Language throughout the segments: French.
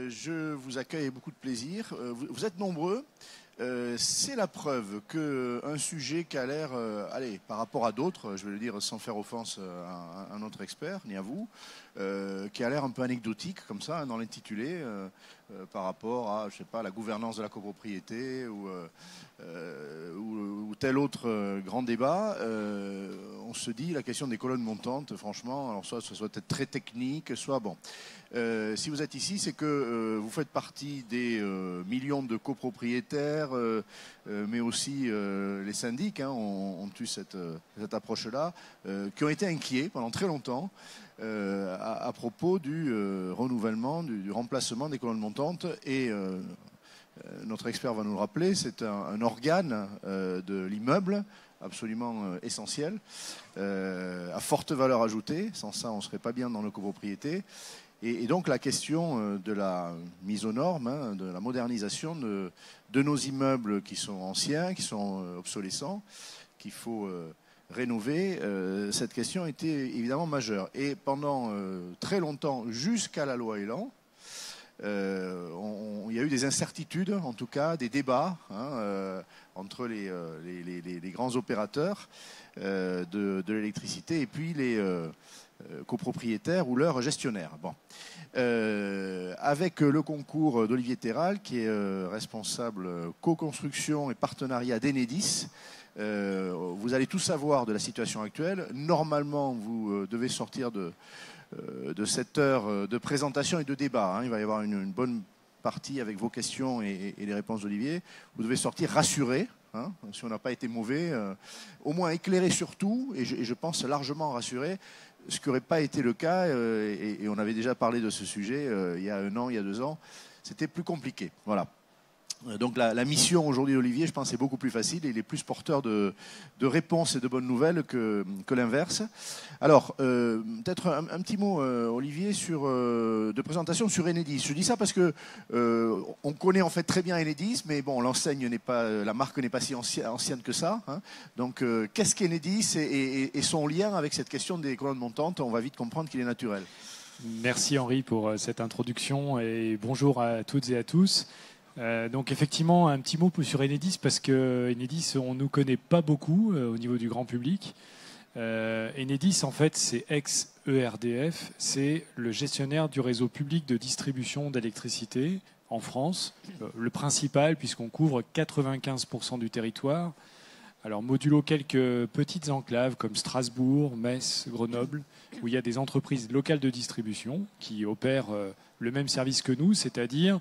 Je vous accueille avec beaucoup de plaisir. Vous êtes nombreux. C'est la preuve qu'un sujet qui a l'air, allez, par rapport à d'autres, je vais le dire sans faire offense à un autre expert, ni à vous, qui a l'air un peu anecdotique comme ça dans l'intitulé, par rapport à, je sais pas, la gouvernance de la copropriété ou tel autre grand débat, on se dit la question des colonnes montantes, franchement, alors soit ce soit peut-être très technique, soit bon. Si vous êtes ici, c'est que vous faites partie des millions de copropriétaires, mais aussi les syndics ont eu cette approche-là, qui ont été inquiets pendant très longtemps à propos du renouvellement, du remplacement des colonnes montantes. Et notre expert va nous le rappeler, c'est un organe de l'immeuble absolument essentiel, à forte valeur ajoutée. Sans ça, on ne serait pas bien dans nos copropriétés. Et donc la question de la mise aux normes, de la modernisation de nos immeubles qui sont anciens, qui sont obsolescents, qu'il faut rénover, cette question était évidemment majeure. Et pendant très longtemps, jusqu'à la loi Elan, il y a eu des incertitudes, en tout cas des débats entre les grands opérateurs de l'électricité et puis les copropriétaires ou leurs gestionnaires. Bon. Avec le concours d'Olivier Terral, qui est responsable co-construction et partenariat d'Enedis, vous allez tout savoir de la situation actuelle. Normalement, vous devez sortir de cette heure de présentation et de débat. Il va y avoir une bonne partie avec vos questions et les réponses d'Olivier. Vous devez sortir rassuré, si on n'a pas été mauvais, au moins éclairé sur tout, et je pense largement rassuré, ce qui n'aurait pas été le cas, et on avait déjà parlé de ce sujet il y a 1 an, il y a 2 ans, c'était plus compliqué. Voilà. Donc la mission aujourd'hui d'Olivier, je pense, est beaucoup plus facile et il est plus porteur de réponses et de bonnes nouvelles que l'inverse. Alors, peut-être un petit mot, Olivier, de présentation sur Enedis. Je dis ça parce que on connaît en fait très bien Enedis, mais bon, l'enseigne n'est pas, la marque n'est pas si ancienne que ça. Donc, qu'est-ce qu'Enedis et son lien avec cette question des colonnes montantes? On va vite comprendre qu'il est naturel. Merci Henri pour cette introduction et bonjour à toutes et à tous. Donc effectivement, un petit mot sur Enedis, parce que Enedis, on ne nous connaît pas beaucoup au niveau du grand public. Enedis, en fait, c'est ex-ERDF, c'est le gestionnaire du réseau public de distribution d'électricité en France, le principal, puisqu'on couvre 95% du territoire. Alors, modulo quelques petites enclaves comme Strasbourg, Metz, Grenoble, où il y a des entreprises locales de distribution qui opèrent le même service que nous, c'est-à-dire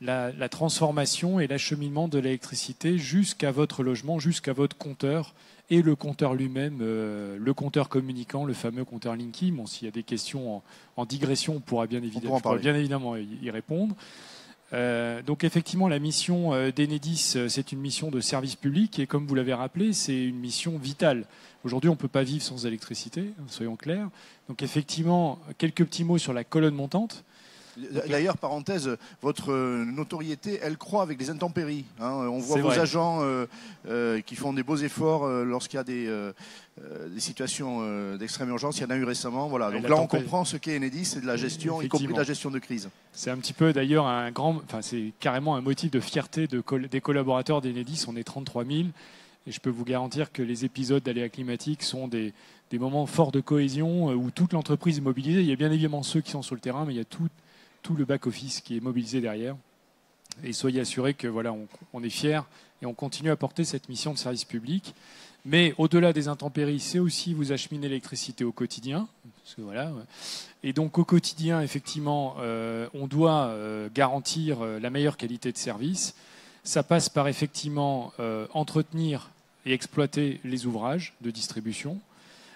la transformation et l'acheminement de l'électricité jusqu'à votre logement, jusqu'à votre compteur, et le compteur lui-même, le compteur communicant, le fameux compteur Linky. Bon, s'il y a des questions en digression, on pourra bien évidemment y répondre. Donc effectivement, la mission d'Enedis, c'est une mission de service public, et comme vous l'avez rappelé, c'est une mission vitale. Aujourd'hui, on ne peut pas vivre sans électricité, soyons clairs. Donc effectivement, quelques petits mots sur la colonne montante. D'ailleurs, parenthèse, votre notoriété, elle croît avec les intempéries. On voit vos agents qui font des beaux efforts lorsqu'il y a des situations d'extrême urgence. Il y en a eu récemment. Voilà. Donc là, on comprend ce qu'est Enedis, c'est de la gestion, y compris de la gestion de crise. C'est un petit peu d'ailleurs c'est carrément un motif de fierté des collaborateurs d'Enedis. On est 33 000. Et je peux vous garantir que les épisodes d'aléas climatiques sont des moments forts de cohésion où toute l'entreprise est mobilisée. Il y a bien évidemment ceux qui sont sur le terrain, mais il y a tout le back-office qui est mobilisé derrière. Et soyez assurés que voilà, on est fiers et on continue à porter cette mission de service public. Mais au-delà des intempéries, c'est aussi vous acheminer l'électricité au quotidien. Parce que, voilà. Et donc au quotidien, effectivement, on doit garantir la meilleure qualité de service. Ça passe par effectivement entretenir et exploiter les ouvrages de distribution.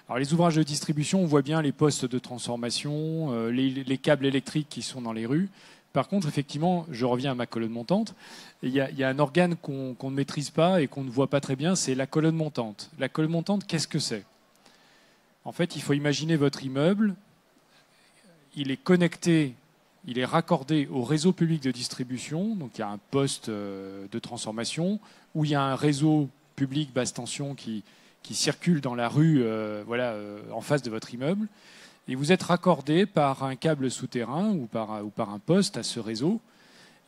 Alors les ouvrages de distribution, on voit bien les postes de transformation, les câbles électriques qui sont dans les rues. Par contre, effectivement, je reviens à ma colonne montante, il y a un organe qu'on ne maîtrise pas et qu'on ne voit pas très bien, c'est la colonne montante. La colonne montante, qu'est-ce que c'est? En fait, il faut imaginer votre immeuble, il est connecté, il est raccordé au réseau public de distribution, donc il y a un poste de transformation, où il y a un réseau public basse tension qui circule dans la rue en face de votre immeuble. et vous êtes raccordé par un câble souterrain ou par un poste à ce réseau.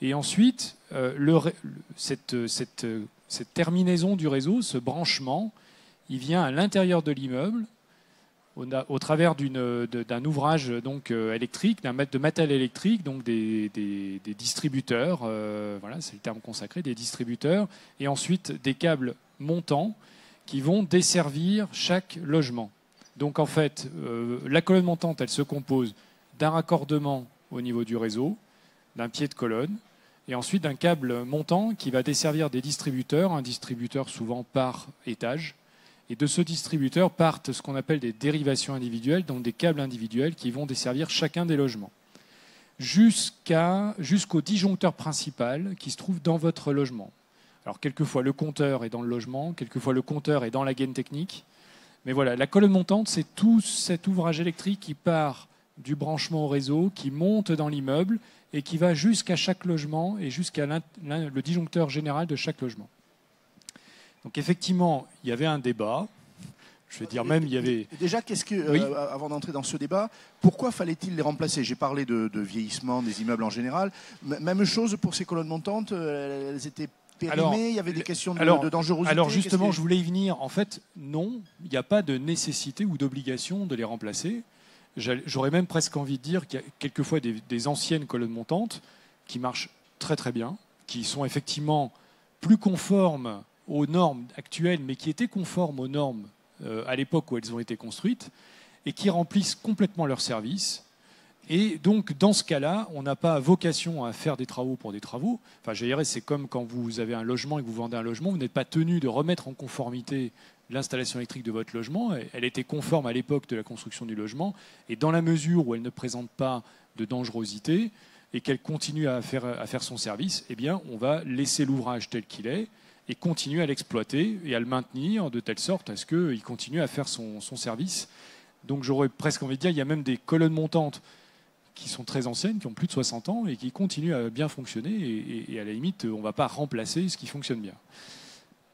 Et ensuite, cette terminaison du réseau, ce branchement, il vient à l'intérieur de l'immeuble au travers d'un ouvrage donc, électrique, de matériel électrique, donc des distributeurs, voilà, c'est le terme consacré, des distributeurs, et ensuite des câbles montants qui vont desservir chaque logement. Donc en fait, la colonne montante, elle se compose d'un raccordement au niveau du réseau, d'un pied de colonne, et ensuite d'un câble montant qui va desservir des distributeurs, un distributeur souvent par étage. Et de ce distributeur partent ce qu'on appelle des dérivations individuelles, donc des câbles individuels qui vont desservir chacun des logements, jusqu'au disjoncteur principal qui se trouve dans votre logement. Alors quelquefois le compteur est dans le logement, quelquefois le compteur est dans la gaine technique. Mais voilà, la colonne montante, c'est tout cet ouvrage électrique qui part du branchement au réseau, qui monte dans l'immeuble et qui va jusqu'à chaque logement et jusqu'à le disjoncteur général de chaque logement. Donc effectivement, il y avait un débat. Je vais dire même, il y avait... Déjà, Oui. Avant d'entrer dans ce débat, pourquoi fallait-il les remplacer? J'ai parlé de vieillissement des immeubles en général. Même chose pour ces colonnes montantes, elles étaient périmées, il y avait des questions de dangerosité. Alors justement, je voulais y venir. En fait, non, il n'y a pas de nécessité ou d'obligation de les remplacer. J'aurais même presque envie de dire qu'il y a quelquefois des anciennes colonnes montantes qui marchent très très bien, qui sont effectivement plus conformes aux normes actuelles, mais qui étaient conformes aux normes à l'époque où elles ont été construites, et qui remplissent complètement leur service. Et donc, dans ce cas-là, on n'a pas vocation à faire des travaux pour des travaux. Enfin, je dirais, c'est comme quand vous avez un logement et que vous vendez un logement, vous n'êtes pas tenu de remettre en conformité l'installation électrique de votre logement. Elle était conforme à l'époque de la construction du logement, et dans la mesure où elle ne présente pas de dangerosité et qu'elle continue à faire son service, eh bien, on va laisser l'ouvrage tel qu'il est et continuer à l'exploiter et à le maintenir de telle sorte à ce qu'il continue à faire son service. Donc j'aurais presque envie de dire, il y a même des colonnes montantes qui sont très anciennes, qui ont plus de 60 ans et qui continuent à bien fonctionner, et à la limite, on ne va pas remplacer ce qui fonctionne bien.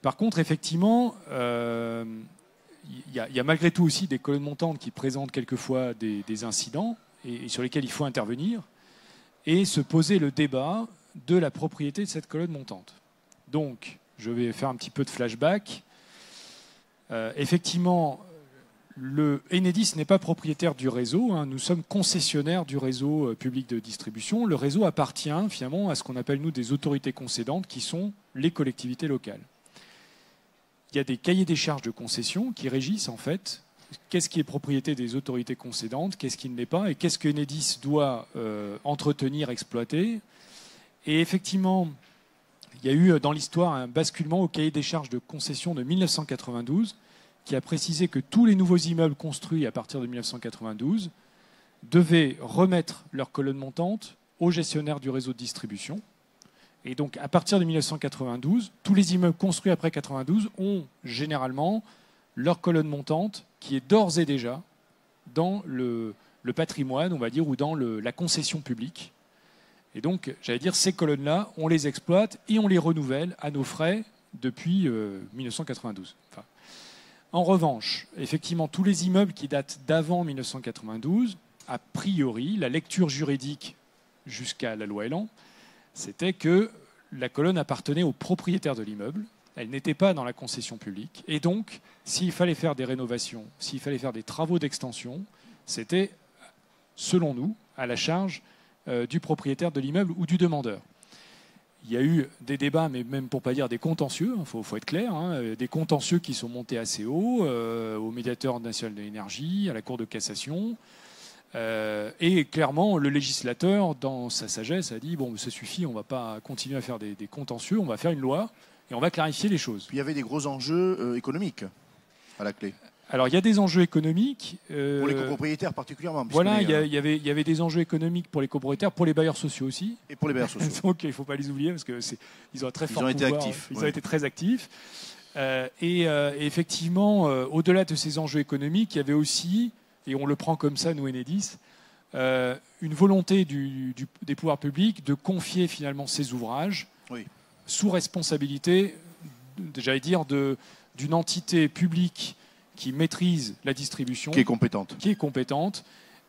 Par contre, effectivement, il y a malgré tout aussi des colonnes montantes qui présentent quelquefois des incidents et sur lesquels il faut intervenir et se poser le débat de la propriété de cette colonne montante. Donc, je vais faire un petit peu de flashback. Effectivement, le Enedis n'est pas propriétaire du réseau. Hein. Nous sommes concessionnaires du réseau public de distribution. Le réseau appartient finalement à ce qu'on appelle, nous, des autorités concédantes, qui sont les collectivités locales. Il y a des cahiers des charges de concession qui régissent, en fait, qu'est-ce qui est propriété des autorités concédantes, qu'est-ce qui ne l'est pas, et qu'est-ce que Enedis doit entretenir, exploiter. Et effectivement, il y a eu dans l'histoire un basculement au cahier des charges de concession de 1992 qui a précisé que tous les nouveaux immeubles construits à partir de 1992 devaient remettre leur colonne montante au gestionnaire du réseau de distribution. Et donc, à partir de 1992, tous les immeubles construits après 1992 ont généralement leur colonne montante qui est d'ores et déjà dans le patrimoine, on va dire, ou dans la concession publique. Et donc, j'allais dire, ces colonnes-là, on les exploite et on les renouvelle à nos frais depuis 1992. Enfin, en revanche, effectivement, tous les immeubles qui datent d'avant 1992, a priori, la lecture juridique jusqu'à la loi Elan, c'était que la colonne appartenait au propriétaire de l'immeuble, elle n'était pas dans la concession publique, et donc, s'il fallait faire des rénovations, s'il fallait faire des travaux d'extension, c'était, selon nous, à la charge du propriétaire de l'immeuble ou du demandeur. Il y a eu des débats, mais même pour ne pas dire des contentieux, il faut être clair, hein, des contentieux qui sont montés assez haut, au médiateur national de l'énergie, à la Cour de cassation. Et clairement, le législateur, dans sa sagesse, a dit « bon, ça suffit, on ne va pas continuer à faire des contentieux, on va faire une loi et on va clarifier les choses ». Puis il y avait des gros enjeux économiques à la clé. Alors, il y a des enjeux économiques. Pour les copropriétaires particulièrement. Voilà, il y avait des enjeux économiques pour les copropriétaires, pour les bailleurs sociaux aussi. Et pour les bailleurs sociaux. Donc, il ne faut pas les oublier parce qu'ils ont un très fort pouvoir. Ils ont été actifs. Ils ont été très actifs. Et effectivement, au-delà de ces enjeux économiques, il y avait aussi, et on le prend comme ça, nous, Enedis, une volonté des pouvoirs publics de confier finalement ces ouvrages sous responsabilité, j'allais dire, d'une entité publique qui maîtrise la distribution. Qui est compétente. Qui est compétente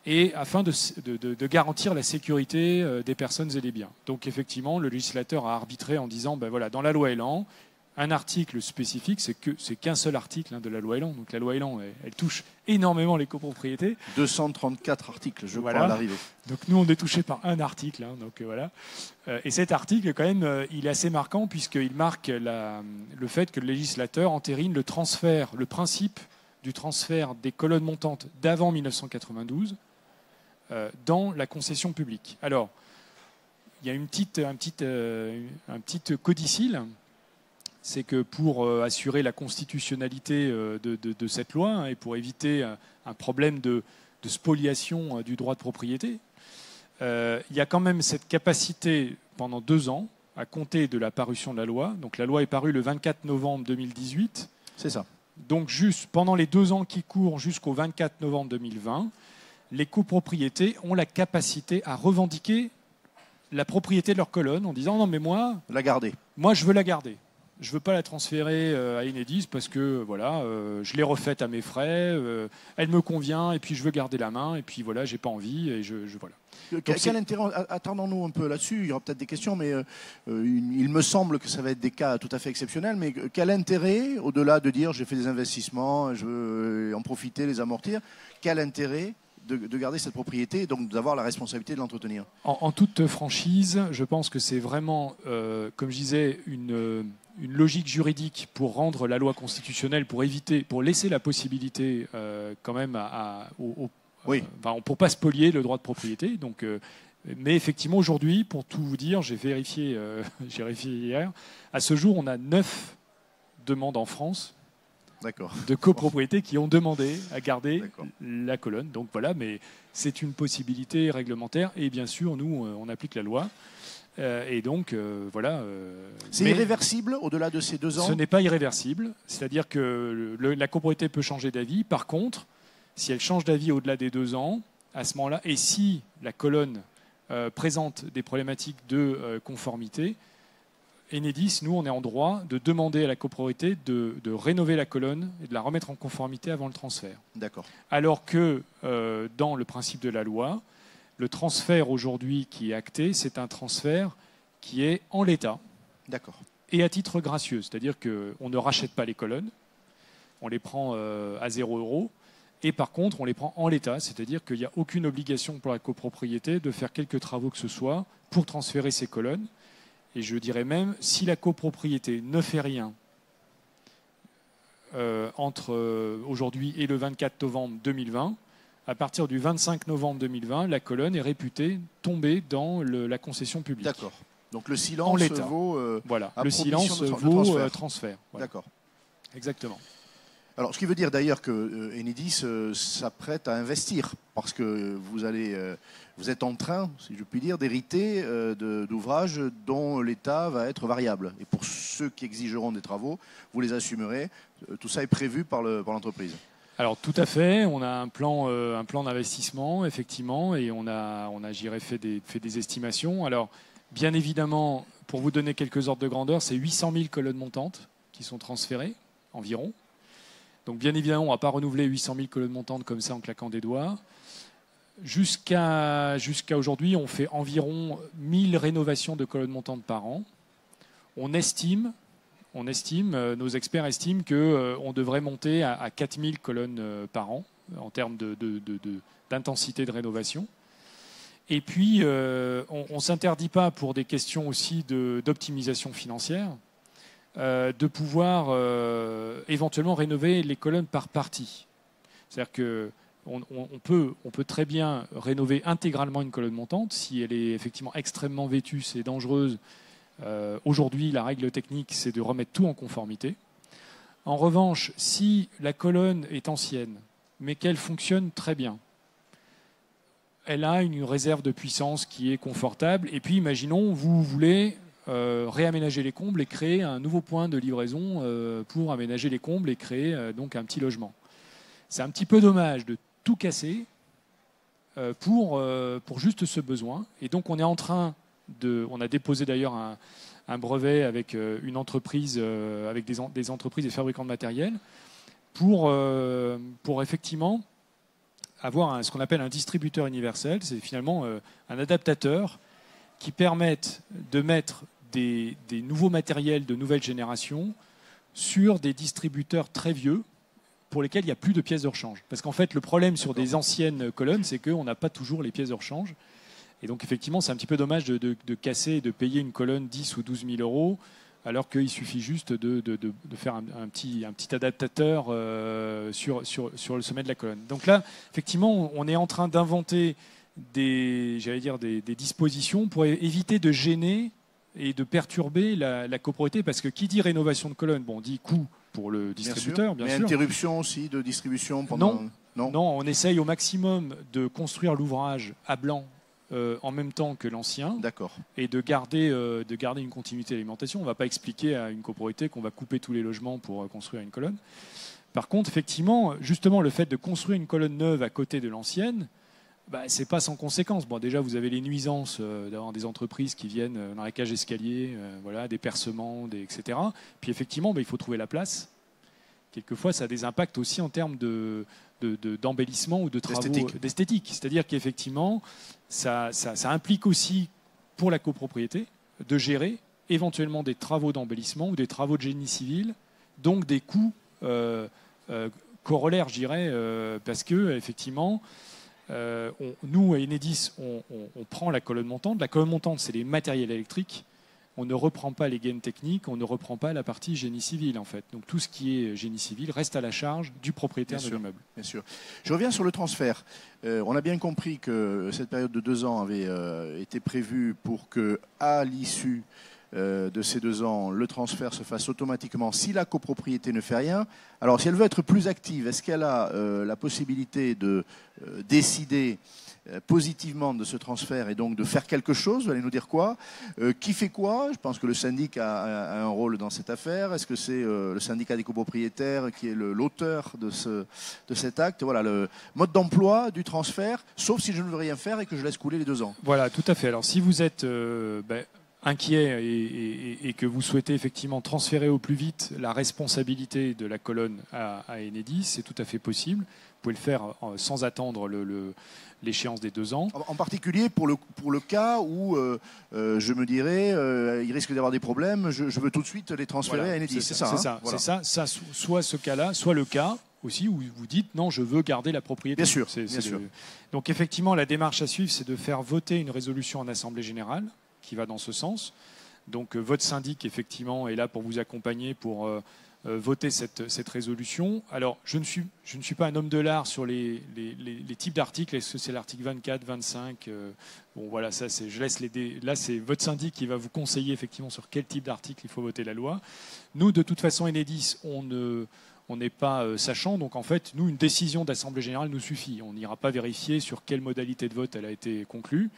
et afin de garantir la sécurité des personnes et des biens. Donc effectivement, le législateur a arbitré en disant, ben voilà, dans la loi Elan, un article spécifique, c'est qu'un seul article de la loi Elan. Donc la loi Elan, elle touche énormément les copropriétés. 234 articles, je crois, à l'arrivée. Donc nous, on est touché par un article. Donc voilà. Et cet article, quand même, il est assez marquant puisqu'il marque le fait que le législateur entérine le principe du transfert des colonnes montantes d'avant 1992 dans la concession publique. Alors, il y a un petit codicile. C'est que pour assurer la constitutionnalité de cette loi et pour éviter un problème de spoliation du droit de propriété, il y a quand même cette capacité pendant 2 ans à compter de la parution de la loi. Donc la loi est parue le 24 novembre 2018. C'est ça. Donc juste pendant les 2 ans qui courent jusqu'au 24 novembre 2020, les copropriétés ont la capacité à revendiquer la propriété de leur colonne en disant non mais moi je veux la garder. Je ne veux pas la transférer à Enedis parce que voilà, je l'ai refaite à mes frais, elle me convient et puis je veux garder la main et puis voilà, j'ai pas envie et voilà. Quel intérêt, attendons-nous un peu là-dessus, il y aura peut-être des questions, mais il me semble que ça va être des cas tout à fait exceptionnels, mais quel intérêt, au-delà de dire j'ai fait des investissements, je veux en profiter, les amortir, quel intérêt de garder cette propriété et donc d'avoir la responsabilité de l'entretenir? En toute franchise, je pense que c'est vraiment, comme je disais, une logique juridique pour rendre la loi constitutionnelle, pour laisser la possibilité quand même pour pas spolier le droit de propriété. Donc, mais effectivement, aujourd'hui, pour tout vous dire, j'ai vérifié hier, à ce jour, on a 9 demandes en France de copropriétés qui ont demandé à garder la colonne. Donc voilà, mais c'est une possibilité réglementaire et bien sûr, nous, on applique la loi. Et donc, voilà. C'est irréversible au-delà de ces 2 ans? Ce n'est pas irréversible. C'est-à-dire que la copropriété peut changer d'avis. Par contre, si elle change d'avis au-delà des 2 ans, à ce moment-là, et si la colonne présente des problématiques de conformité, Enedis, nous, on est en droit de demander à la copropriété de rénover la colonne et de la remettre en conformité avant le transfert. D'accord. Alors que dans le principe de la loi, le transfert aujourd'hui qui est acté, c'est un transfert qui est en l'état. D'accord. Et à titre gracieux, c'est-à-dire qu'on ne rachète pas les colonnes, on les prend à 0 €, et par contre, on les prend en l'état, c'est-à-dire qu'il n'y a aucune obligation pour la copropriété de faire quelque travaux que ce soit pour transférer ces colonnes. Et je dirais même, si la copropriété ne fait rien entre aujourd'hui et le 24 novembre 2020, à partir du 25 novembre 2020, la colonne est réputée tomber dans la concession publique. D'accord. Donc le silence vaut le silence vaut transfert. Voilà. D'accord. Exactement. Alors, ce qui veut dire d'ailleurs que Enedis s'apprête à investir, parce que vous êtes en train, si je puis dire, d'hériter d'ouvrages dont l'état va être variable. Et pour ceux qui exigeront des travaux, vous les assumerez. Tout ça est prévu par l'entreprise. Alors tout à fait, on a un plan d'investissement, effectivement, et on a j'irais fait des estimations. Alors, bien évidemment, pour vous donner quelques ordres de grandeur, c'est 800 000 colonnes montantes qui sont transférées, environ. Donc bien évidemment, on ne va pas renouveler 800 000 colonnes montantes comme ça en claquant des doigts. Jusqu'à aujourd'hui, on fait environ 1000 rénovations de colonnes montantes par an. On estime, nos experts estiment qu'on devrait monter à 4000 colonnes par an en termes d'intensité de rénovation. Et puis, on ne s'interdit pas, pour des questions aussi d'optimisation financière, de pouvoir éventuellement rénover les colonnes par partie. C'est-à-dire qu'on peut très bien rénover intégralement une colonne montante si elle est effectivement extrêmement vétuste et dangereuse. Aujourd'hui, la règle technique, c'est de remettre tout en conformité. En revanche, si la colonne est ancienne, mais qu'elle fonctionne très bien, elle a une réserve de puissance qui est confortable. Et puis, imaginons, vous voulez réaménager les combles et créer un nouveau point de livraison pour aménager les combles et créer donc un petit logement. C'est un petit peu dommage de tout casser pour juste ce besoin. Et donc, on est en train on a déposé d'ailleurs un brevet avec une entreprise, avec des entreprises et fabricants de matériel, pour effectivement avoir ce qu'on appelle un distributeur universel. C'est finalement un adaptateur qui permette de mettre des nouveaux matériels de nouvelle génération sur des distributeurs très vieux pour lesquels il n'y a plus de pièces de rechange. Parce qu'en fait, le problème sur des anciennes colonnes, c'est qu'on n'a pas toujours les pièces de rechange. Et donc, effectivement, c'est un petit peu dommage de casser et de payer une colonne 10 ou 12 000 euros, alors qu'il suffit juste de faire un petit adaptateur sur le sommet de la colonne. Donc là, effectivement, on est en train d'inventer des dispositions pour éviter de gêner et de perturber la copropriété, parce que qui dit rénovation de colonne, bon, dit coût pour le distributeur, bien sûr. Mais interruption aussi de distribution pendant... Non, on essaye au maximum de construire l'ouvrage à blanc en même temps que l'ancien, et de garder une continuité d'alimentation. On ne va pas expliquer à une copropriété qu'on va couper tous les logements pour construire une colonne. Par contre, effectivement, justement, le fait de construire une colonne neuve à côté de l'ancienne, c'est pas sans conséquence. Bon, déjà, vous avez les nuisances d'avoir des entreprises qui viennent dans la cage d'escalier, des percements, etc. Puis effectivement, il faut trouver la place. Quelquefois, ça a des impacts aussi en termes d'embellissement ou de travaux d'esthétique. C'est-à-dire qu'effectivement, ça implique aussi pour la copropriété de gérer éventuellement des travaux d'embellissement ou des travaux de génie civil, donc des coûts corollaires, je dirais, parce que effectivement, nous, à Enedis, on prend la colonne montante. La colonne montante, c'est les matériels électriques. On ne reprend pas les gaines techniques, on ne reprend pas la partie génie civil, en fait. Donc tout ce qui est génie civil reste à la charge du propriétaire de l'immeuble. Bien sûr. Je reviens sur le transfert. On a bien compris que cette période de 2 ans avait été prévue pour que, à l'issue de ces 2 ans, le transfert se fasse automatiquement si la copropriété ne fait rien. Alors, si elle veut être plus active, est-ce qu'elle a la possibilité de décider positivement de ce transfert et donc de faire quelque chose? Vous allez nous dire quoi? Qui fait quoi? Je pense que le syndic a un rôle dans cette affaire. Est-ce que c'est le syndicat des copropriétaires qui est l'auteur de cet acte? Voilà, le mode d'emploi du transfert, sauf si je ne veux rien faire et que je laisse couler les 2 ans. Voilà, tout à fait. Alors, si vous êtes inquiet et que vous souhaitez effectivement transférer au plus vite la responsabilité de la colonne à Enedis, c'est tout à fait possible. Vous pouvez le faire sans attendre l'échéance des 2 ans. En particulier pour le cas où je me dirais il risque d'avoir des problèmes, je veux tout de suite les transférer à Enedis. C'est ça. Soit ce cas-là, soit le cas aussi où vous dites non, je veux garder la propriété. Bien sûr. Bien sûr. Donc effectivement, la démarche à suivre, c'est de faire voter une résolution en assemblée générale qui va dans ce sens. Donc votre syndic, effectivement, est là pour vous accompagner, pour voter cette résolution. Alors, je ne suis pas un homme de l'art sur les types d'articles. Est-ce que c'est l'article 24, 25 Bon, voilà, ça, je laisse là, c'est votre syndic qui va vous conseiller, effectivement, sur quel type d'article il faut voter la loi. Nous, de toute façon, Enedis, on n'est pas sachant. Donc, en fait, nous, une décision d'assemblée générale nous suffit. On n'ira pas vérifier sur quelle modalité de vote elle a été conclue.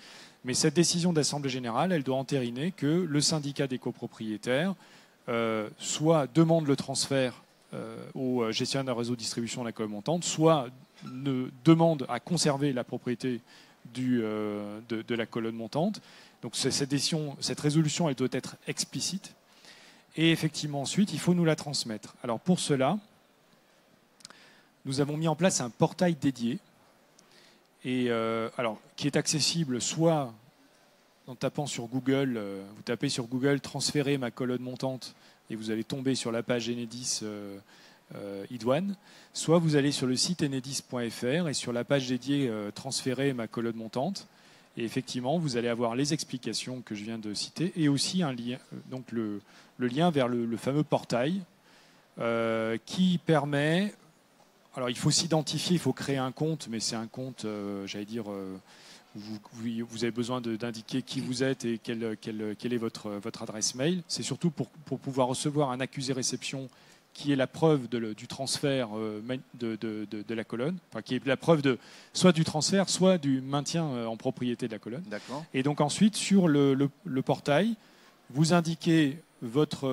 Mais cette décision d'assemblée générale, elle doit entériner que le syndicat des copropriétaires soit demande le transfert au gestionnaire d'un réseau de distribution de la colonne montante, soit demande à conserver la propriété de la colonne montante. Donc cette résolution, elle doit être explicite. Et effectivement, ensuite, il faut nous la transmettre. Alors pour cela, nous avons mis en place un portail dédié, qui est accessible soit en tapant sur Google, vous tapez sur Google « Transférer ma colonne montante » et vous allez tomber sur la page Enedis iDouane, soit vous allez sur le site enedis.fr et sur la page dédiée « Transférer ma colonne montante ». Et effectivement, vous allez avoir les explications que je viens de citer et aussi un lien, donc le lien vers le fameux portail qui permet... Alors, il faut s'identifier, il faut créer un compte, mais c'est un compte, vous avez besoin d'indiquer qui vous êtes et quelle est votre adresse mail. C'est surtout pour pouvoir recevoir un accusé-réception qui est la preuve du transfert de la colonne, enfin, qui est la preuve soit du transfert, soit du maintien en propriété de la colonne. D'accord. Et donc ensuite, sur le portail, vous indiquez votre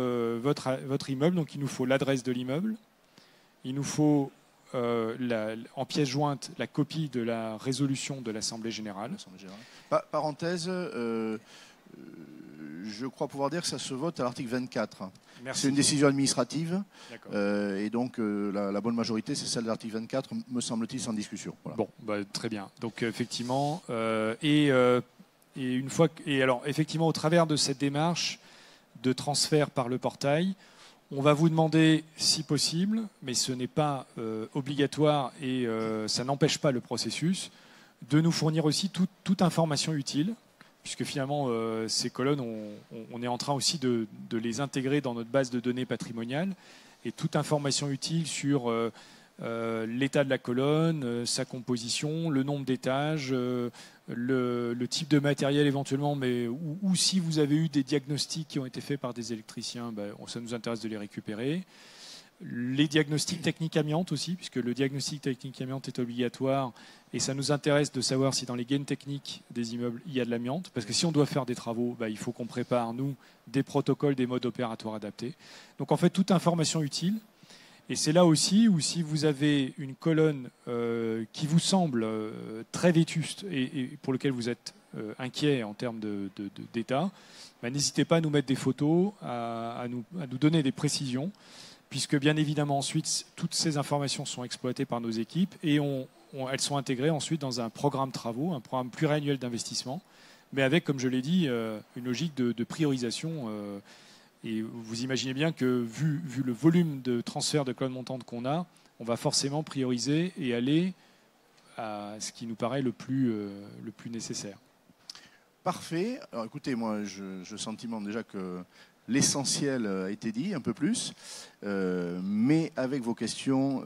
immeuble. Donc il nous faut l'adresse de l'immeuble, il nous faut en pièce jointe la copie de la résolution de l'Assemblée générale. Parenthèse, je crois pouvoir dire que ça se vote à l'article 24. Merci. C'est une décision administrative. D'accord. Et donc, la bonne majorité, c'est celle de l'article 24, me semble-t-il, sans discussion. Voilà. Bon, très bien. Donc, effectivement, alors, effectivement, au travers de cette démarche de transfert par le portail, on va vous demander, si possible, mais ce n'est pas obligatoire et ça n'empêche pas le processus, de nous fournir aussi toute information utile, puisque finalement, ces colonnes, on est en train aussi de les intégrer dans notre base de données patrimoniale, et toute information utile sur l'état de la colonne, sa composition, le nombre d'étages, le type de matériel éventuellement, mais ou si vous avez eu des diagnostics qui ont été faits par des électriciens, ça nous intéresse de les récupérer. Les diagnostics techniques amiante aussi, puisque le diagnostic technique amiante est obligatoire, et ça nous intéresse de savoir si dans les gaines techniques des immeubles, il y a de l'amiante, parce que si on doit faire des travaux, il faut qu'on prépare, nous, des protocoles, des modes opératoires adaptés. Donc en fait, toute information utile. Et c'est là aussi où si vous avez une colonne qui vous semble très vétuste et pour laquelle vous êtes inquiet en termes d'état, n'hésitez pas à nous mettre des photos, à nous donner des précisions, puisque bien évidemment ensuite toutes ces informations sont exploitées par nos équipes et elles sont intégrées ensuite dans un programme travaux, un programme pluriannuel d'investissement, mais avec, comme je l'ai dit, une logique de priorisation. Et vous imaginez bien que vu le volume de transfert de colonnes montantes qu'on a, on va forcément prioriser et aller à ce qui nous paraît le plus nécessaire. Parfait. Alors écoutez, moi, je sentiment déjà que l'essentiel a été dit, un peu plus. Mais avec vos questions,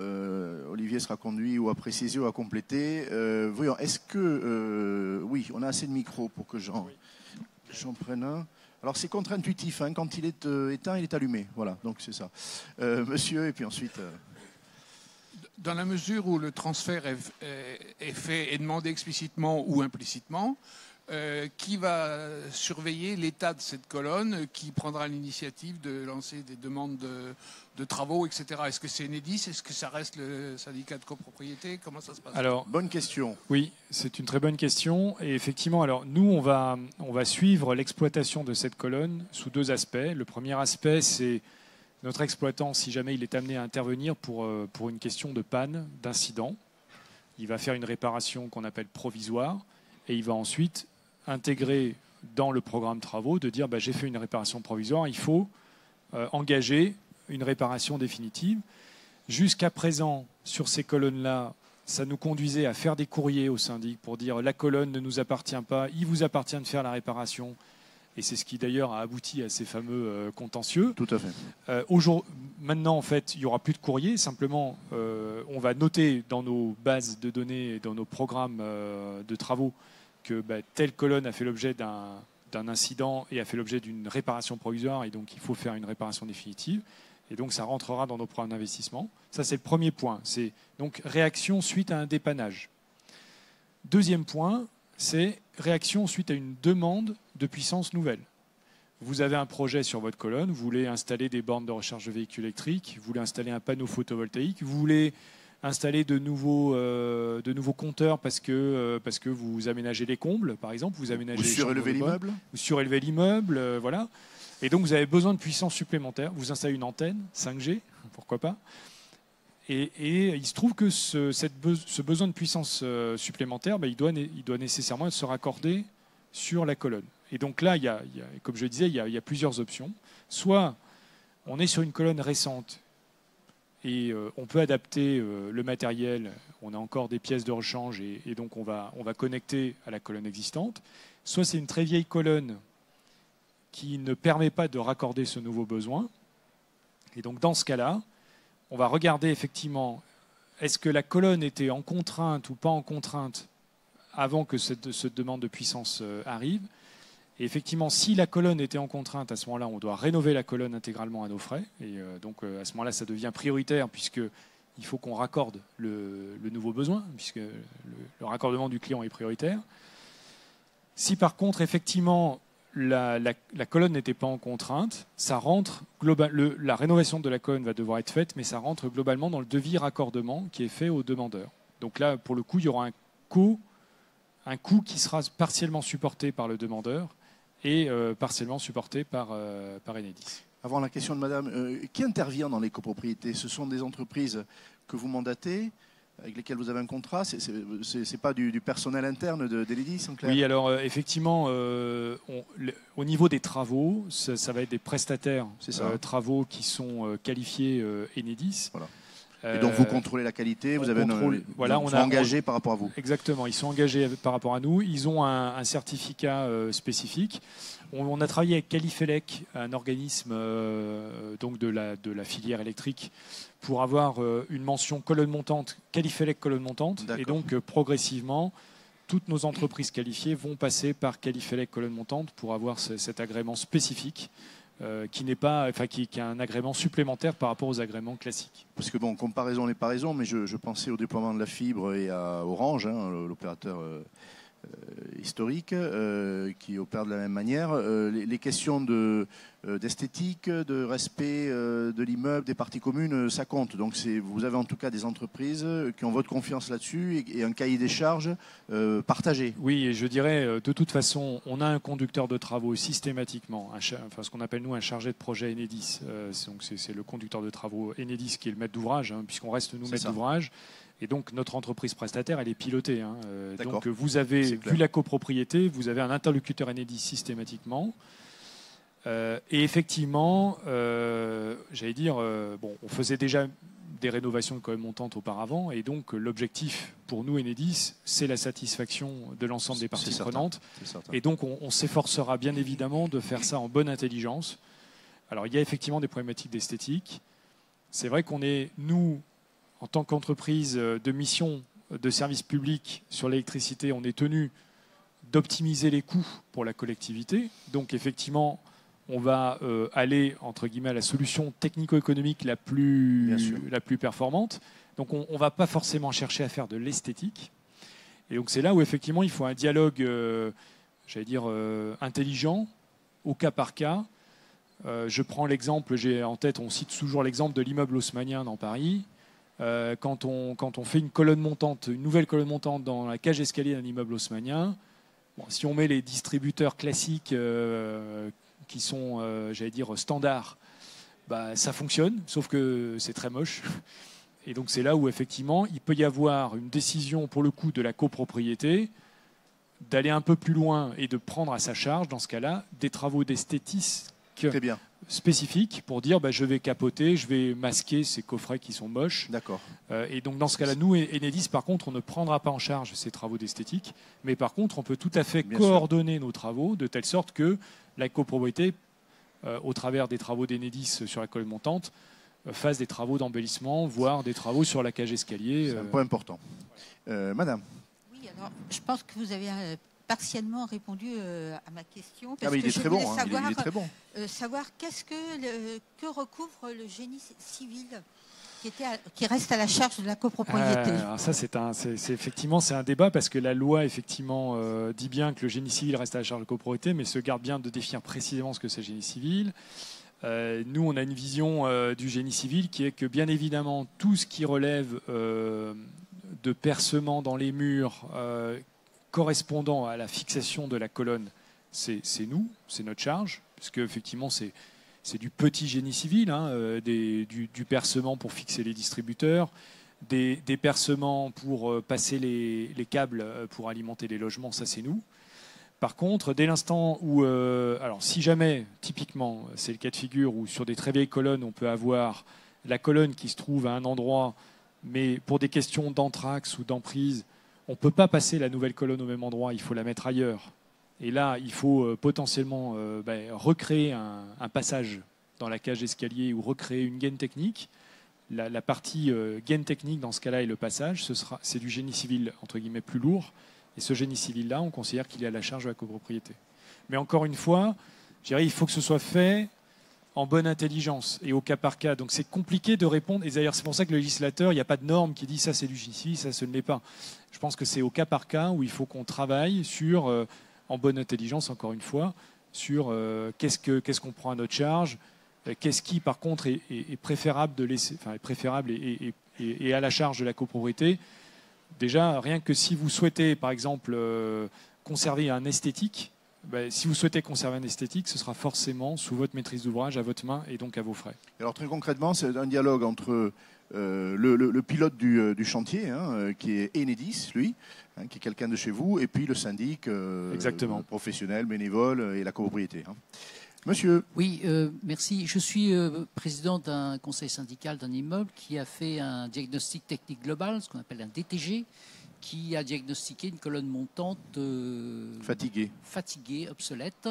Olivier sera conduit ou à préciser ou à compléter. Voyons, est-ce que... oui, on a assez de micros pour que j'en prenne un. Alors c'est contre-intuitif, hein, quand il est éteint, il est allumé. Voilà, donc c'est ça. Monsieur, et puis ensuite... Dans la mesure où le transfert est fait et demandé explicitement ou implicitement, qui va surveiller l'état de cette colonne, qui prendra l'initiative de lancer des demandes de travaux, etc. Est-ce que c'est Enedis? Est-ce que ça reste le syndicat de copropriété? Comment ça se passe? Alors, bonne question. Oui, c'est une très bonne question. Et effectivement, alors nous, on va suivre l'exploitation de cette colonne sous deux aspects. Le premier aspect, c'est notre exploitant, si jamais il est amené à intervenir pour une question de panne, d'incident. Il va faire une réparation qu'on appelle provisoire et il va ensuite intégrer dans le programme travaux de dire j'ai fait une réparation provisoire, il faut engager une réparation définitive. Jusqu'à présent, sur ces colonnes-là, ça nous conduisait à faire des courriers au syndic pour dire la colonne ne nous appartient pas, il vous appartient de faire la réparation. Et c'est ce qui d'ailleurs a abouti à ces fameux contentieux. Tout à fait. Maintenant, en fait, il n'y aura plus de courrier. Simplement, on va noter dans nos bases de données et dans nos programmes de travaux que telle colonne a fait l'objet d'un incident et a fait l'objet d'une réparation provisoire. Et donc, il faut faire une réparation définitive. Et donc, ça rentrera dans nos programmes d'investissement. Ça, c'est le premier point. C'est donc réaction suite à un dépannage. Deuxième point, c'est réaction suite à une demande de puissance nouvelle. Vous avez un projet sur votre colonne, vous voulez installer des bornes de recharge de véhicules électriques, vous voulez installer un panneau photovoltaïque, vous voulez installer de nouveaux compteurs parce que vous aménagez les combles, par exemple, vous aménagez ou surélever l'immeuble. Vous surélevez l'immeuble, voilà. Et donc vous avez besoin de puissance supplémentaire. Vous installez une antenne 5G, pourquoi pas. Et il se trouve que ce besoin de puissance supplémentaire, il doit nécessairement se raccorder sur la colonne. Et donc là, comme je le disais, il y a plusieurs options. Soit on est sur une colonne récente et on peut adapter le matériel, on a encore des pièces de rechange et donc on va connecter à la colonne existante. Soit c'est une très vieille colonne qui ne permet pas de raccorder ce nouveau besoin. Et donc dans ce cas-là, on va regarder effectivement, est-ce que la colonne était en contrainte ou pas en contrainte avant que cette demande de puissance arrive. Et effectivement, si la colonne était en contrainte, à ce moment-là, on doit rénover la colonne intégralement à nos frais. Et donc à ce moment-là, ça devient prioritaire puisqu'il faut qu'on raccorde le nouveau besoin, puisque le raccordement du client est prioritaire. Si par contre, effectivement, la colonne n'était pas en contrainte, ça rentre la rénovation de la colonne va devoir être faite, mais ça rentre globalement dans le devis raccordement qui est fait au demandeur. Donc là, pour le coup, il y aura un coût qui sera partiellement supporté par le demandeur et partiellement supporté par Enedis. Avant la question de madame, qui intervient dans les copropriétés? Ce sont des entreprises que vous mandatez, avec lesquelles vous avez un contrat? Ce n'est pas du personnel interne d'Enedis, en clair? Oui, alors effectivement, au niveau des travaux, ça va être des prestataires travaux qui sont qualifiés Enedis. Voilà. Et donc vous contrôlez la qualité, vous avez sont engagés par rapport à vous. Exactement, ils sont engagés par rapport à nous. Ils ont un certificat spécifique. On a travaillé avec Califelec, un organisme donc de la filière électrique, pour avoir une mention colonne montante, Califelec colonne montante. Et donc progressivement, toutes nos entreprises qualifiées vont passer par Califelec colonne montante pour avoir cet agrément spécifique. Qui est un agrément supplémentaire par rapport aux agréments classiques. Parce que bon, comparaison n'est pas raison, mais je pensais au déploiement de la fibre et à Orange, l'opérateur historique, qui opère de la même manière. Les questions d'esthétique, de respect de l'immeuble, des parties communes, ça compte. Donc vous avez en tout cas des entreprises qui ont votre confiance là-dessus et un cahier des charges partagé. Oui, et je dirais, de toute façon, on a un conducteur de travaux systématiquement, ce qu'on appelle nous un chargé de projet Enedis. Donc c'est le conducteur de travaux Enedis qui est le maître d'ouvrage, puisqu'on reste nous maître d'ouvrage. Et donc, notre entreprise prestataire, elle est pilotée. Donc, vous avez, vu la copropriété, vous avez un interlocuteur Enedis systématiquement. Et effectivement, j'allais dire, on faisait déjà des rénovations de colonnes montantes auparavant. Et donc, l'objectif pour nous, Enedis, c'est la satisfaction de l'ensemble des parties prenantes. Et donc, on s'efforcera bien évidemment de faire ça en bonne intelligence. Alors, il y a effectivement des problématiques d'esthétique. C'est vrai qu'on est, nous, en tant qu'entreprise de mission de service public sur l'électricité, on est tenu d'optimiser les coûts pour la collectivité. Donc effectivement, on va aller entre guillemets à la solution technico-économique la plus performante. Donc on ne va pas forcément chercher à faire de l'esthétique. Et donc c'est là où effectivement il faut un dialogue, intelligent, au cas par cas. Je prends l'exemple, j'ai en tête, on cite toujours l'exemple de l'immeuble haussmannien dans Paris. Quand on fait une nouvelle colonne montante dans la cage escalier d'un immeuble haussmannien, si on met les distributeurs classiques qui sont, standards, ça fonctionne, sauf que c'est très moche. Et donc c'est là où effectivement il peut y avoir une décision pour le coup de la copropriété d'aller un peu plus loin et de prendre à sa charge, dans ce cas-là, des travaux d'esthétisme spécifiques pour dire je vais capoter, je vais masquer ces coffrets qui sont moches. D'accord. Et donc dans ce cas-là, nous, Enedis, par contre, on ne prendra pas en charge ces travaux d'esthétique, mais par contre, on peut tout à fait coordonner nos travaux de telle sorte que la copropriété, au travers des travaux d'Enedis sur la colonne montante, fasse des travaux d'embellissement, voire des travaux sur la cage escalier. C'est un point important. Madame. Oui, alors je pense que vous avez partiellement répondu à ma question. Parce il est très bon. Il est très bon. Savoir que recouvre le génie civil qui reste à la charge de la copropriété. Alors ça, effectivement, c'est un débat parce que la loi effectivement dit bien que le génie civil reste à la charge de la copropriété, mais se garde bien de définir précisément ce que c'est le génie civil. Nous, on a une vision du génie civil qui est que, bien évidemment, tout ce qui relève de percements dans les murs correspondant à la fixation de la colonne, c'est nous, c'est notre charge, puisque effectivement c'est du petit génie civil, du percement pour fixer les distributeurs, des percements pour passer les câbles pour alimenter les logements, ça c'est nous. Par contre, dès l'instant où, alors si jamais, typiquement, c'est le cas de figure où sur des très vieilles colonnes, on peut avoir la colonne qui se trouve à un endroit, mais pour des questions d'anthrax ou d'emprise, on ne peut pas passer la nouvelle colonne au même endroit, il faut la mettre ailleurs. Et là, il faut potentiellement recréer un passage dans la cage escalier ou recréer une gaine technique. La partie gaine technique, dans ce cas-là, et le passage, c'est du génie civil, entre guillemets, plus lourd. Et ce génie civil-là, on considère qu'il est à la charge de la copropriété. Mais encore une fois, je dirais, il faut que ce soit fait en bonne intelligence et au cas par cas. Donc c'est compliqué de répondre. Et d'ailleurs, c'est pour ça que le législateur, il n'y a pas de norme qui dit ça c'est du génie civil, ça ce ne l'est pas. Je pense que c'est au cas par cas où il faut qu'on travaille sur, en bonne intelligence encore une fois, sur qu'est-ce qu'on prend à notre charge, qu'est-ce qui par contre est préférable de laisser, enfin est préférable et à la charge de la copropriété. Déjà, rien que si vous souhaitez par exemple conserver un esthétique, si vous souhaitez conserver un esthétique, ce sera forcément sous votre maîtrise d'ouvrage, à votre main et donc à vos frais. Alors très concrètement, c'est un dialogue entre le pilote du chantier, qui est Enedis, lui, qui est quelqu'un de chez vous, et puis le syndic professionnel, bénévole et la copropriété. Monsieur. Oui, merci. Je suis président d'un conseil syndical d'un immeuble qui a fait un diagnostic technique global, ce qu'on appelle un DTG, qui a diagnostiqué une colonne montante fatiguée, obsolète.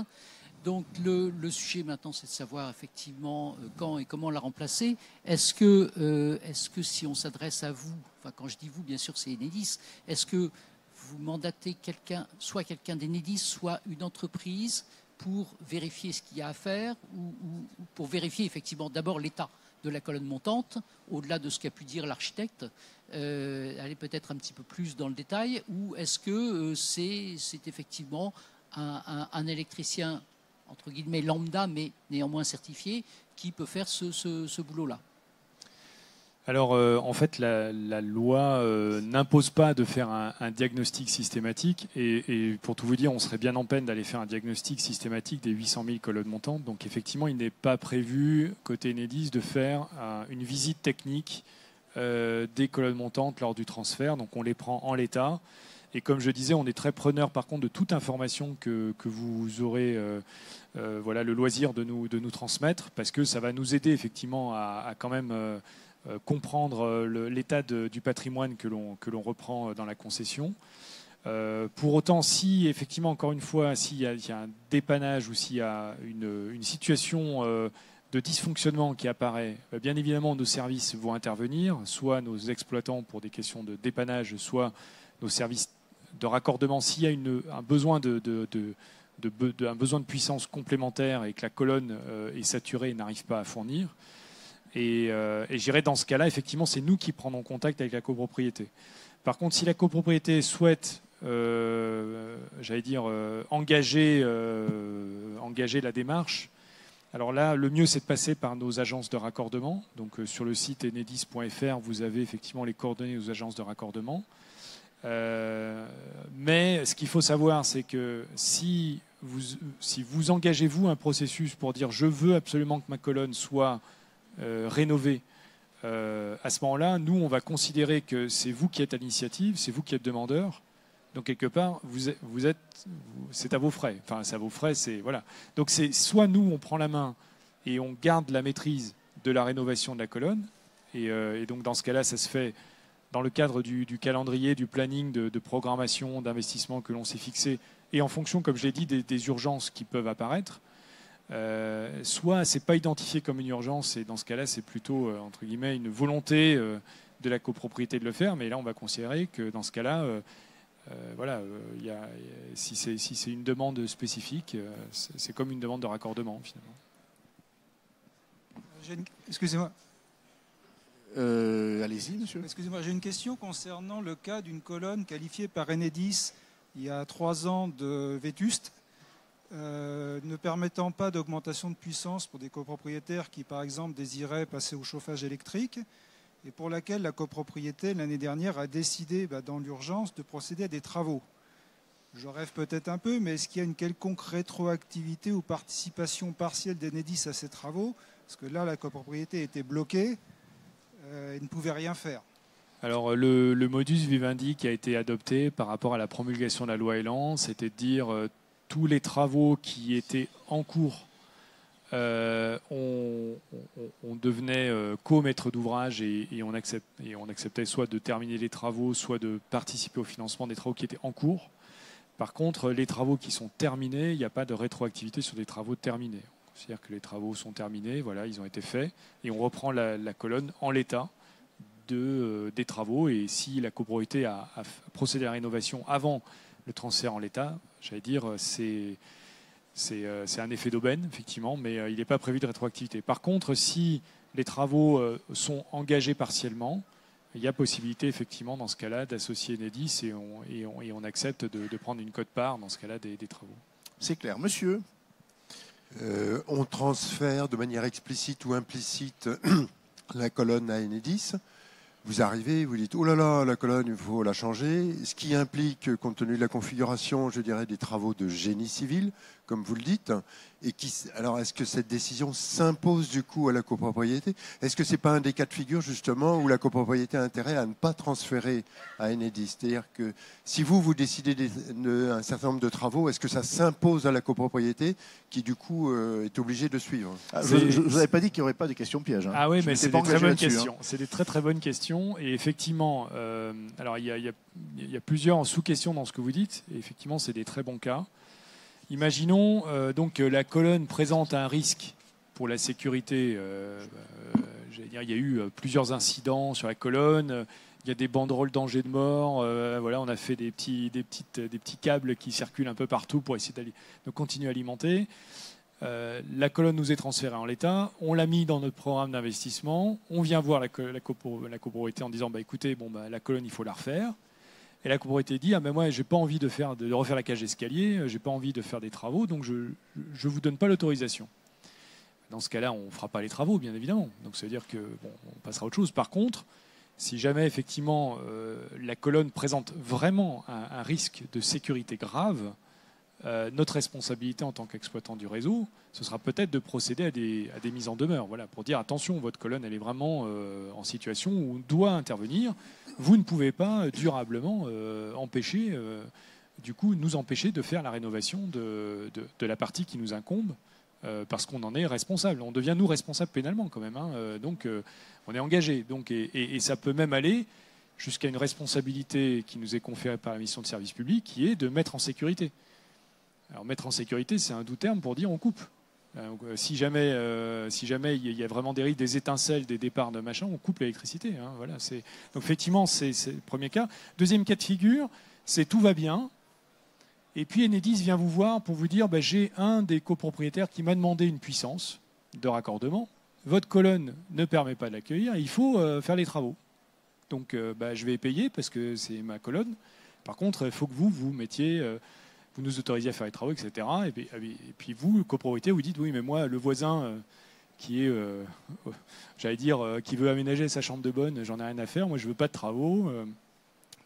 Donc le sujet maintenant, c'est de savoir effectivement quand et comment la remplacer. Est-ce que si on s'adresse à vous, enfin quand je dis vous, bien sûr c'est Enedis, est-ce que vous mandatez soit quelqu'un d'Enedis, soit une entreprise pour vérifier ce qu'il y a à faire ou pour vérifier effectivement d'abord l'état de la colonne montante, au-delà de ce qu'a pu dire l'architecte, aller peut-être un petit peu plus dans le détail, ou est-ce que c'est effectivement un électricien entre guillemets lambda, mais néanmoins certifié, qui peut faire ce boulot-là? Alors, en fait, la loi n'impose pas de faire un diagnostic systématique. Et pour tout vous dire, on serait bien en peine d'aller faire un diagnostic systématique des 800 000 colonnes montantes. Donc, effectivement, il n'est pas prévu, côté Enedis, de faire une visite technique des colonnes montantes lors du transfert. Donc, on les prend en l'état. Et comme je disais, on est très preneur, par contre, de toute information que vous aurez le loisir de nous transmettre, parce que ça va nous aider, effectivement, à quand même... comprendre l'état du patrimoine que l'on reprend dans la concession. Pour autant, si effectivement, encore une fois, s'il y a un dépannage ou s'il y a une situation de dysfonctionnement qui apparaît, bien évidemment, nos services vont intervenir, soit nos exploitants pour des questions de dépannage, soit nos services de raccordement. S'il y a un besoin un besoin de puissance complémentaire et que la colonne est saturée et n'arrive pas à fournir, et je dirais dans ce cas-là, effectivement, c'est nous qui prenons contact avec la copropriété. Par contre, si la copropriété souhaite, engager la démarche, alors là, le mieux, c'est de passer par nos agences de raccordement. Donc, sur le site enedis.fr, vous avez effectivement les coordonnées aux agences de raccordement. Mais ce qu'il faut savoir, c'est que si vous engagez, vous, un processus pour dire « je veux absolument que ma colonne soit rénové », à ce moment-là, nous, on va considérer que c'est vous qui êtes à l'initiative, c'est vous qui êtes demandeur. Donc, quelque part, c'est à vos frais. Enfin, c'est à vos frais, voilà. Donc, c'est soit nous, on prend la main et on garde la maîtrise de la rénovation de la colonne. Et donc, dans ce cas-là, ça se fait dans le cadre du calendrier, du planning de programmation, d'investissement que l'on s'est fixé. Et en fonction, comme je l'ai dit, des urgences qui peuvent apparaître. Soit c'est pas identifié comme une urgence et dans ce cas-là c'est plutôt entre guillemets une volonté de la copropriété de le faire, mais là on va considérer que dans ce cas-là si c'est une demande spécifique, c'est comme une demande de raccordement finalement. Excusez-moi. Allez-y, monsieur. Excusez-moi, j'ai une question concernant le cas d'une colonne qualifiée par Enedis il y a 3 ans de vétuste. Ne permettant pas d'augmentation de puissance pour des copropriétaires qui, par exemple, désiraient passer au chauffage électrique et pour laquelle la copropriété, l'année dernière, a décidé, dans l'urgence, de procéder à des travaux. Je rêve peut-être un peu, mais est-ce qu'il y a une quelconque rétroactivité ou participation partielle d'Enedis à ces travaux? Parce que là, la copropriété était bloquée et ne pouvait rien faire. Alors, le modus vivendi qui a été adopté par rapport à la promulgation de la loi Elan, c'était de dire... tous les travaux qui étaient en cours, on devenait co-maître d'ouvrage et on acceptait soit de terminer les travaux, soit de participer au financement des travaux qui étaient en cours. Par contre, les travaux qui sont terminés, il n'y a pas de rétroactivité sur des travaux terminés. C'est-à-dire que les travaux sont terminés, voilà, ils ont été faits, et on reprend la colonne en l'état des travaux. Et si la copropriété a procédé à la rénovation avant le transfert en l'état, j'allais dire, c'est un effet d'aubaine, effectivement, mais il n'est pas prévu de rétroactivité. Par contre, si les travaux sont engagés partiellement, il y a possibilité, effectivement, dans ce cas-là, d'associer Enedis et on accepte de prendre une quote-part, dans ce cas-là, des travaux. C'est clair. Monsieur ? On transfère de manière explicite ou implicite la colonne à Enedis. vous arrivez, vous dites, oh là là, la colonne, il faut la changer, ce qui implique, compte tenu de la configuration, je dirais, des travaux de génie civil, comme vous le dites. Alors, est-ce que cette décision s'impose du coup à la copropriété? Est-ce que ce n'est pas un des cas de figure, justement, où la copropriété a intérêt à ne pas transférer à Enedis? C'est-à-dire que si vous décidez un certain nombre de travaux, est-ce que ça s'impose à la copropriété qui, du coup, est obligée de suivre? Je ne vous avais pas dit qu'il n'y aurait pas de questions pièges. Ah oui, mais c'est des très bonnes questions. C'est des très très bonnes questions. Et effectivement, alors il y a plusieurs sous-questions dans ce que vous dites. Et effectivement, c'est des très bons cas. Imaginons donc que la colonne présente un risque pour la sécurité. J'allais dire, il y a eu plusieurs incidents sur la colonne. Il y a des banderoles danger de mort. Voilà, on a fait des petits câbles qui circulent un peu partout pour essayer de continuer à alimenter. La colonne nous est transférée en l'état. On l'a mis dans notre programme d'investissement. On vient voir la copropriété en disant écoutez, la colonne, il faut la refaire. Et la copropriété dit moi, j'ai pas envie de refaire la cage d'escalier, j'ai pas envie de faire des travaux, donc je vous donne pas l'autorisation. Dans ce cas-là, on fera pas les travaux, bien évidemment. Donc ça veut dire que on passera à autre chose. Par contre, si jamais effectivement la colonne présente vraiment un risque de sécurité grave, notre responsabilité en tant qu'exploitant du réseau, ce sera peut-être de procéder à des mises en demeure, voilà, pour dire attention, votre colonne elle est vraiment en situation où on doit intervenir. Vous ne pouvez pas durablement nous empêcher de faire la rénovation de la partie qui nous incombe, parce qu'on en est responsable. On devient nous responsables pénalement quand même, donc on est engagé. Donc, et ça peut même aller jusqu'à une responsabilité qui nous est conférée par la mission de service public, qui est de mettre en sécurité. Alors mettre en sécurité, c'est un doux terme pour dire on coupe. Si jamais il y a vraiment des étincelles, des départs de machin, on coupe l'électricité. Voilà, donc effectivement, c'est le premier cas. Deuxième cas de figure, c'est tout va bien. Et puis Enedis vient vous voir pour vous dire j'ai un des copropriétaires qui m'a demandé une puissance de raccordement. Votre colonne ne permet pas de l'accueillir, il faut faire les travaux. Donc je vais payer parce que c'est ma colonne. Par contre, il faut que vous mettiez... vous nous autorisiez à faire les travaux, etc. Et puis vous, copropriété, vous dites oui, mais moi, le voisin qui est, qui veut aménager sa chambre de bonne, j'en ai rien à faire, moi je veux pas de travaux.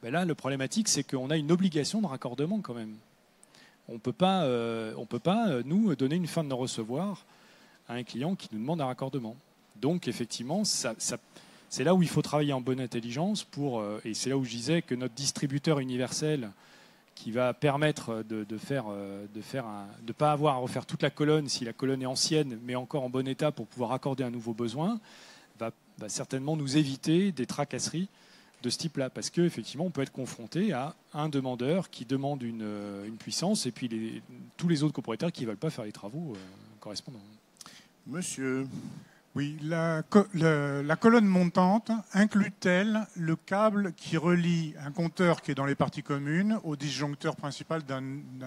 Là, le problématique, c'est qu'on a une obligation de raccordement quand même. On peut pas, nous, donner une fin de non-recevoir à un client qui nous demande un raccordement. Donc, effectivement, c'est là où il faut travailler en bonne intelligence et c'est là où je disais que notre distributeur universel qui va permettre de pas avoir à refaire toute la colonne si la colonne est ancienne mais encore en bon état pour pouvoir accorder un nouveau besoin, va certainement nous éviter des tracasseries de ce type-là, parce qu'effectivement on peut être confronté à un demandeur qui demande une puissance et puis tous les autres copropriétaires qui ne veulent pas faire les travaux correspondants. Monsieur. Oui, la colonne montante inclut-elle le câble qui relie un compteur qui est dans les parties communes au disjoncteur principal d'un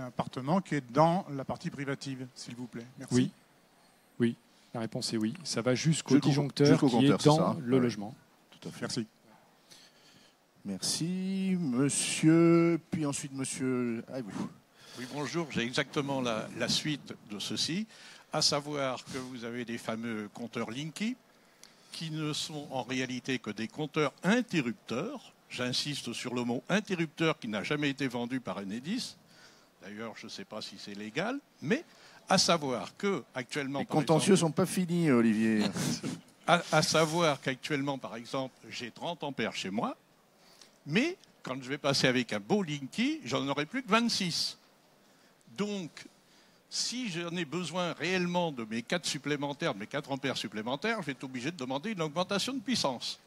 appartement qui est dans la partie privative, s'il vous plaît? Merci. Oui, la réponse est oui. Ça va jusqu'au disjoncteur qui est dans le logement. Tout à fait. Merci. Merci, monsieur. Puis ensuite, monsieur. vous. Oui, bonjour. J'ai exactement la suite de ceci. À savoir que vous avez des fameux compteurs Linky qui ne sont en réalité que des compteurs interrupteurs. J'insiste sur le mot interrupteur qui n'a jamais été vendu par Enedis. D'ailleurs, je ne sais pas si c'est légal, mais à savoir que actuellement, les contentieux ne sont pas finis, Olivier. à savoir qu'actuellement, par exemple, j'ai 30 ampères chez moi, mais quand je vais passer avec un beau Linky, j'en aurai plus que 26. Donc, si j'en ai besoin réellement de mes 4 supplémentaires, de mes 4 ampères supplémentaires, je vais être obligé de demander une augmentation de puissance.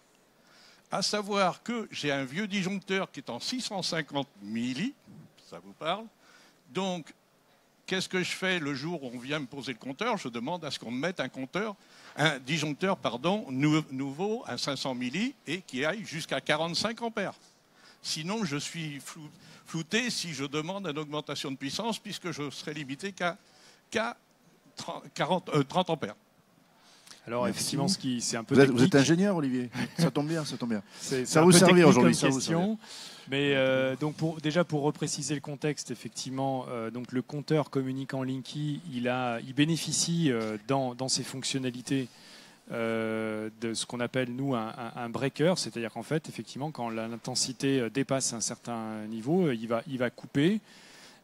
À savoir que j'ai un vieux disjoncteur qui est en 650 milli, ça vous parle. Donc, qu'est-ce que je fais le jour où on vient me poser le compteur? Je demande à ce qu'on me mette un disjoncteur nouveau, un 500 milli, et qui aille jusqu'à 45 ampères. Sinon, je suis flouté si je demande une augmentation de puissance, puisque je serai limité qu'à 30 ampères. Alors, effectivement, c'est un peu technique. Vous êtes ingénieur, Olivier. Ça tombe bien, ça tombe bien. Ça vous servir aujourd'hui. Mais donc pour repréciser le contexte, effectivement, donc le compteur communicant Linky, il bénéficie dans ses fonctionnalités de ce qu'on appelle, nous, un breaker, c'est-à-dire qu'en fait, effectivement, quand l'intensité dépasse un certain niveau, il va couper.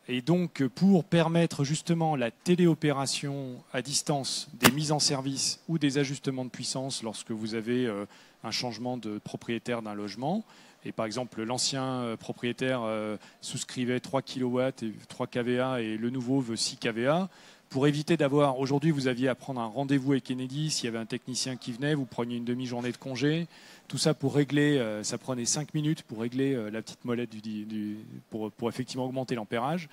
Et donc, pour permettre justement la téléopération à distance des mises en service ou des ajustements de puissance lorsque vous avez un changement de propriétaire d'un logement, et par exemple, l'ancien propriétaire souscrivait 3 kW et 3 kVA et le nouveau veut 6 kVA, pour éviter d'avoir... Aujourd'hui, vous aviez à prendre un rendez-vous avec Enedis, s'il y avait un technicien qui venait, vous preniez une demi-journée de congé. Tout ça pour régler, ça prenait 5 minutes pour régler la petite molette pour effectivement augmenter l'ampérage.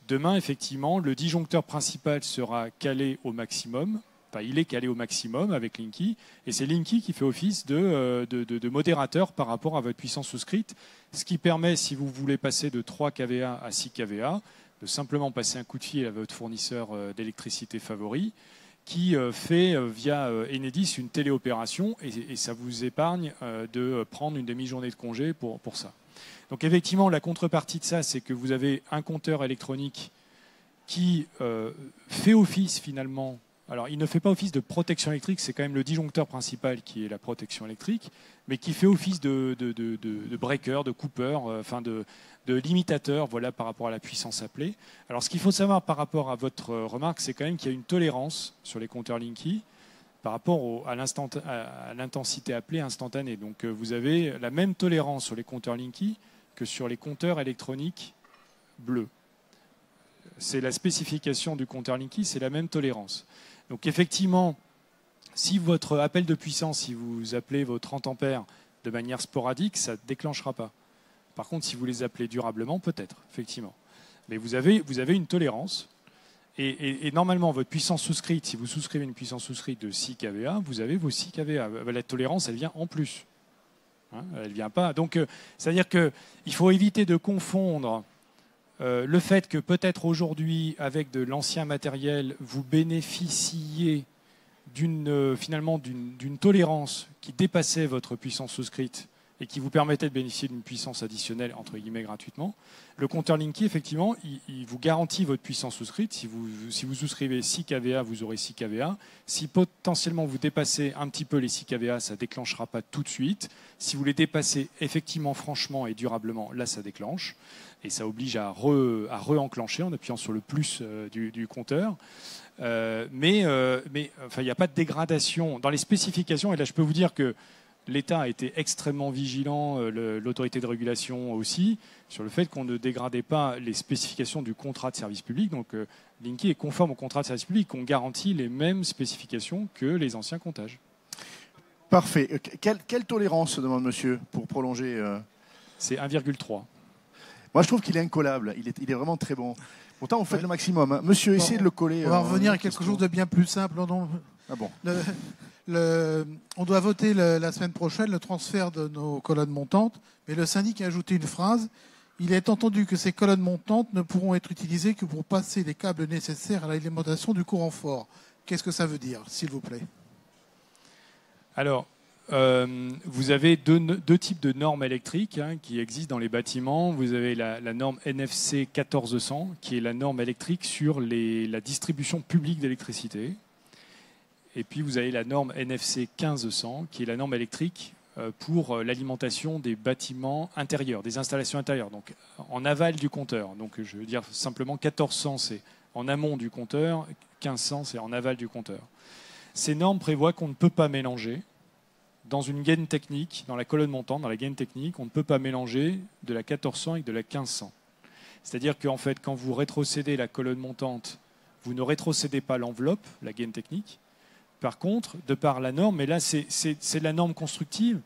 Demain, effectivement, le disjoncteur principal sera calé au maximum. Enfin, il est calé au maximum avec Linky. Et c'est Linky qui fait office de modérateur par rapport à votre puissance souscrite. Ce qui permet, si vous voulez passer de 3 kVA à 6 kVA, de simplement passer un coup de fil à votre fournisseur d'électricité favori, qui fait via Enedis une téléopération, et ça vous épargne de prendre une demi-journée de congé pour ça. Donc effectivement, la contrepartie de ça, c'est que vous avez un compteur électronique qui fait office finalement... Alors, il ne fait pas office de protection électrique, c'est quand même le disjoncteur principal qui est la protection électrique, mais qui fait office de breaker, de cooper, enfin de limitateur, voilà, par rapport à la puissance appelée. Alors, ce qu'il faut savoir par rapport à votre remarque, c'est quand même qu'il y a une tolérance sur les compteurs Linky par rapport à l'intensité appelée instantanée. Donc, vous avez la même tolérance sur les compteurs Linky que sur les compteurs électroniques bleus. C'est la spécification du compteur Linky, c'est la même tolérance. Donc effectivement, si votre appel de puissance, si vous appelez vos 30 ampères de manière sporadique, ça ne déclenchera pas. Par contre, si vous les appelez durablement, peut-être, effectivement. Mais vous avez une tolérance. Et normalement, votre puissance souscrite, si vous souscrivez une puissance souscrite de 6 kVA, vous avez vos 6 kVA. La tolérance, elle vient en plus. Hein, elle vient pas. Donc, c'est-à-dire qu'il faut éviter de confondre le fait que peut-être aujourd'hui, avec de l'ancien matériel, vous bénéficiez finalement d'une tolérance qui dépassait votre puissance souscrite et qui vous permettait de bénéficier d'une puissance additionnelle, entre guillemets, gratuitement. Le compteur Linky, effectivement, il vous garantit votre puissance souscrite. Si vous souscrivez 6 kVA, vous aurez 6 kVA. Si potentiellement vous dépassez un petit peu les 6 kVA, ça ne déclenchera pas tout de suite. Si vous les dépassez effectivement, franchement et durablement, là, ça déclenche. Et ça oblige à re-enclencher en appuyant sur le plus du compteur. Mais il n'y a pas de dégradation. Dans les spécifications, et là je peux vous dire que l'État a été extrêmement vigilant, l'autorité de régulation aussi, sur le fait qu'on ne dégradait pas les spécifications du contrat de service public. Donc Linky est conforme au contrat de service public, on garantit les mêmes spécifications que les anciens comptages. Parfait. Quelle tolérance, se demande monsieur, pour prolonger C'est 1,3. Moi, je trouve qu'il est incollable. Il est vraiment très bon. Pourtant, vous faites le maximum. Hein. Monsieur, essayez de le coller. On va revenir à quelque chose de bien plus simple. Ah bon. On doit voter la semaine prochaine le transfert de nos colonnes montantes, mais le syndic a ajouté une phrase. Il est entendu que ces colonnes montantes ne pourront être utilisées que pour passer les câbles nécessaires à l'alimentation du courant fort. Qu'est-ce que ça veut dire, s'il vous plaît? Alors, vous avez deux types de normes électriques qui existent dans les bâtiments. Vous avez la norme NFC 1400, qui est la norme électrique sur la distribution publique d'électricité. Et puis vous avez la norme NFC 1500, qui est la norme électrique pour l'alimentation des bâtiments intérieurs, des installations intérieures, donc en aval du compteur. Donc je veux dire simplement 1400, c'est en amont du compteur, 1500, c'est en aval du compteur. Ces normes prévoient qu'on ne peut pas mélanger. Dans une gaine technique, dans la colonne montante, dans la gaine technique, on ne peut pas mélanger de la 1400 avec de la 1500. C'est-à-dire qu'en fait, quand vous rétrocédez la colonne montante, vous ne rétrocédez pas l'enveloppe, la gaine technique. Par contre, de par la norme, mais là c'est la norme constructive,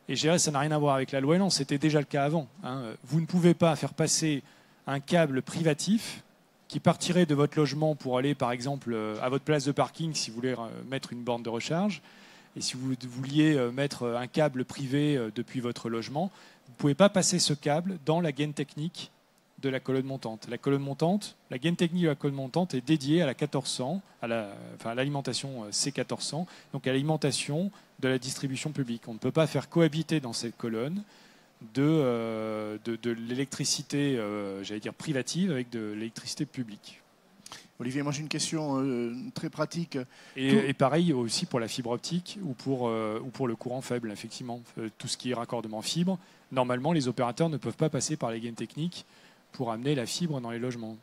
et je dirais ça n'a rien à voir avec la loi Elan, c'était déjà le cas avant. Vous ne pouvez pas faire passer un câble privatif qui partirait de votre logement pour aller par exemple à votre place de parking si vous voulez mettre une borne de recharge. Et si vous vouliez mettre un câble privé depuis votre logement, vous ne pouvez pas passer ce câble dans la gaine technique de la colonne montante. La colonne montante, la gaine technique de la colonne montante est dédiée à la 1400, à l'alimentation C1400, donc à l'alimentation de la distribution publique. On ne peut pas faire cohabiter dans cette colonne de l'électricité, j'allais dire privative, avec de l'électricité publique. Olivier, moi j'ai une question très pratique. Et pareil aussi pour la fibre optique ou pour le courant faible, effectivement. Tout ce qui est raccordement fibre, normalement les opérateurs ne peuvent pas passer par les gaines techniques pour amener la fibre dans les logements.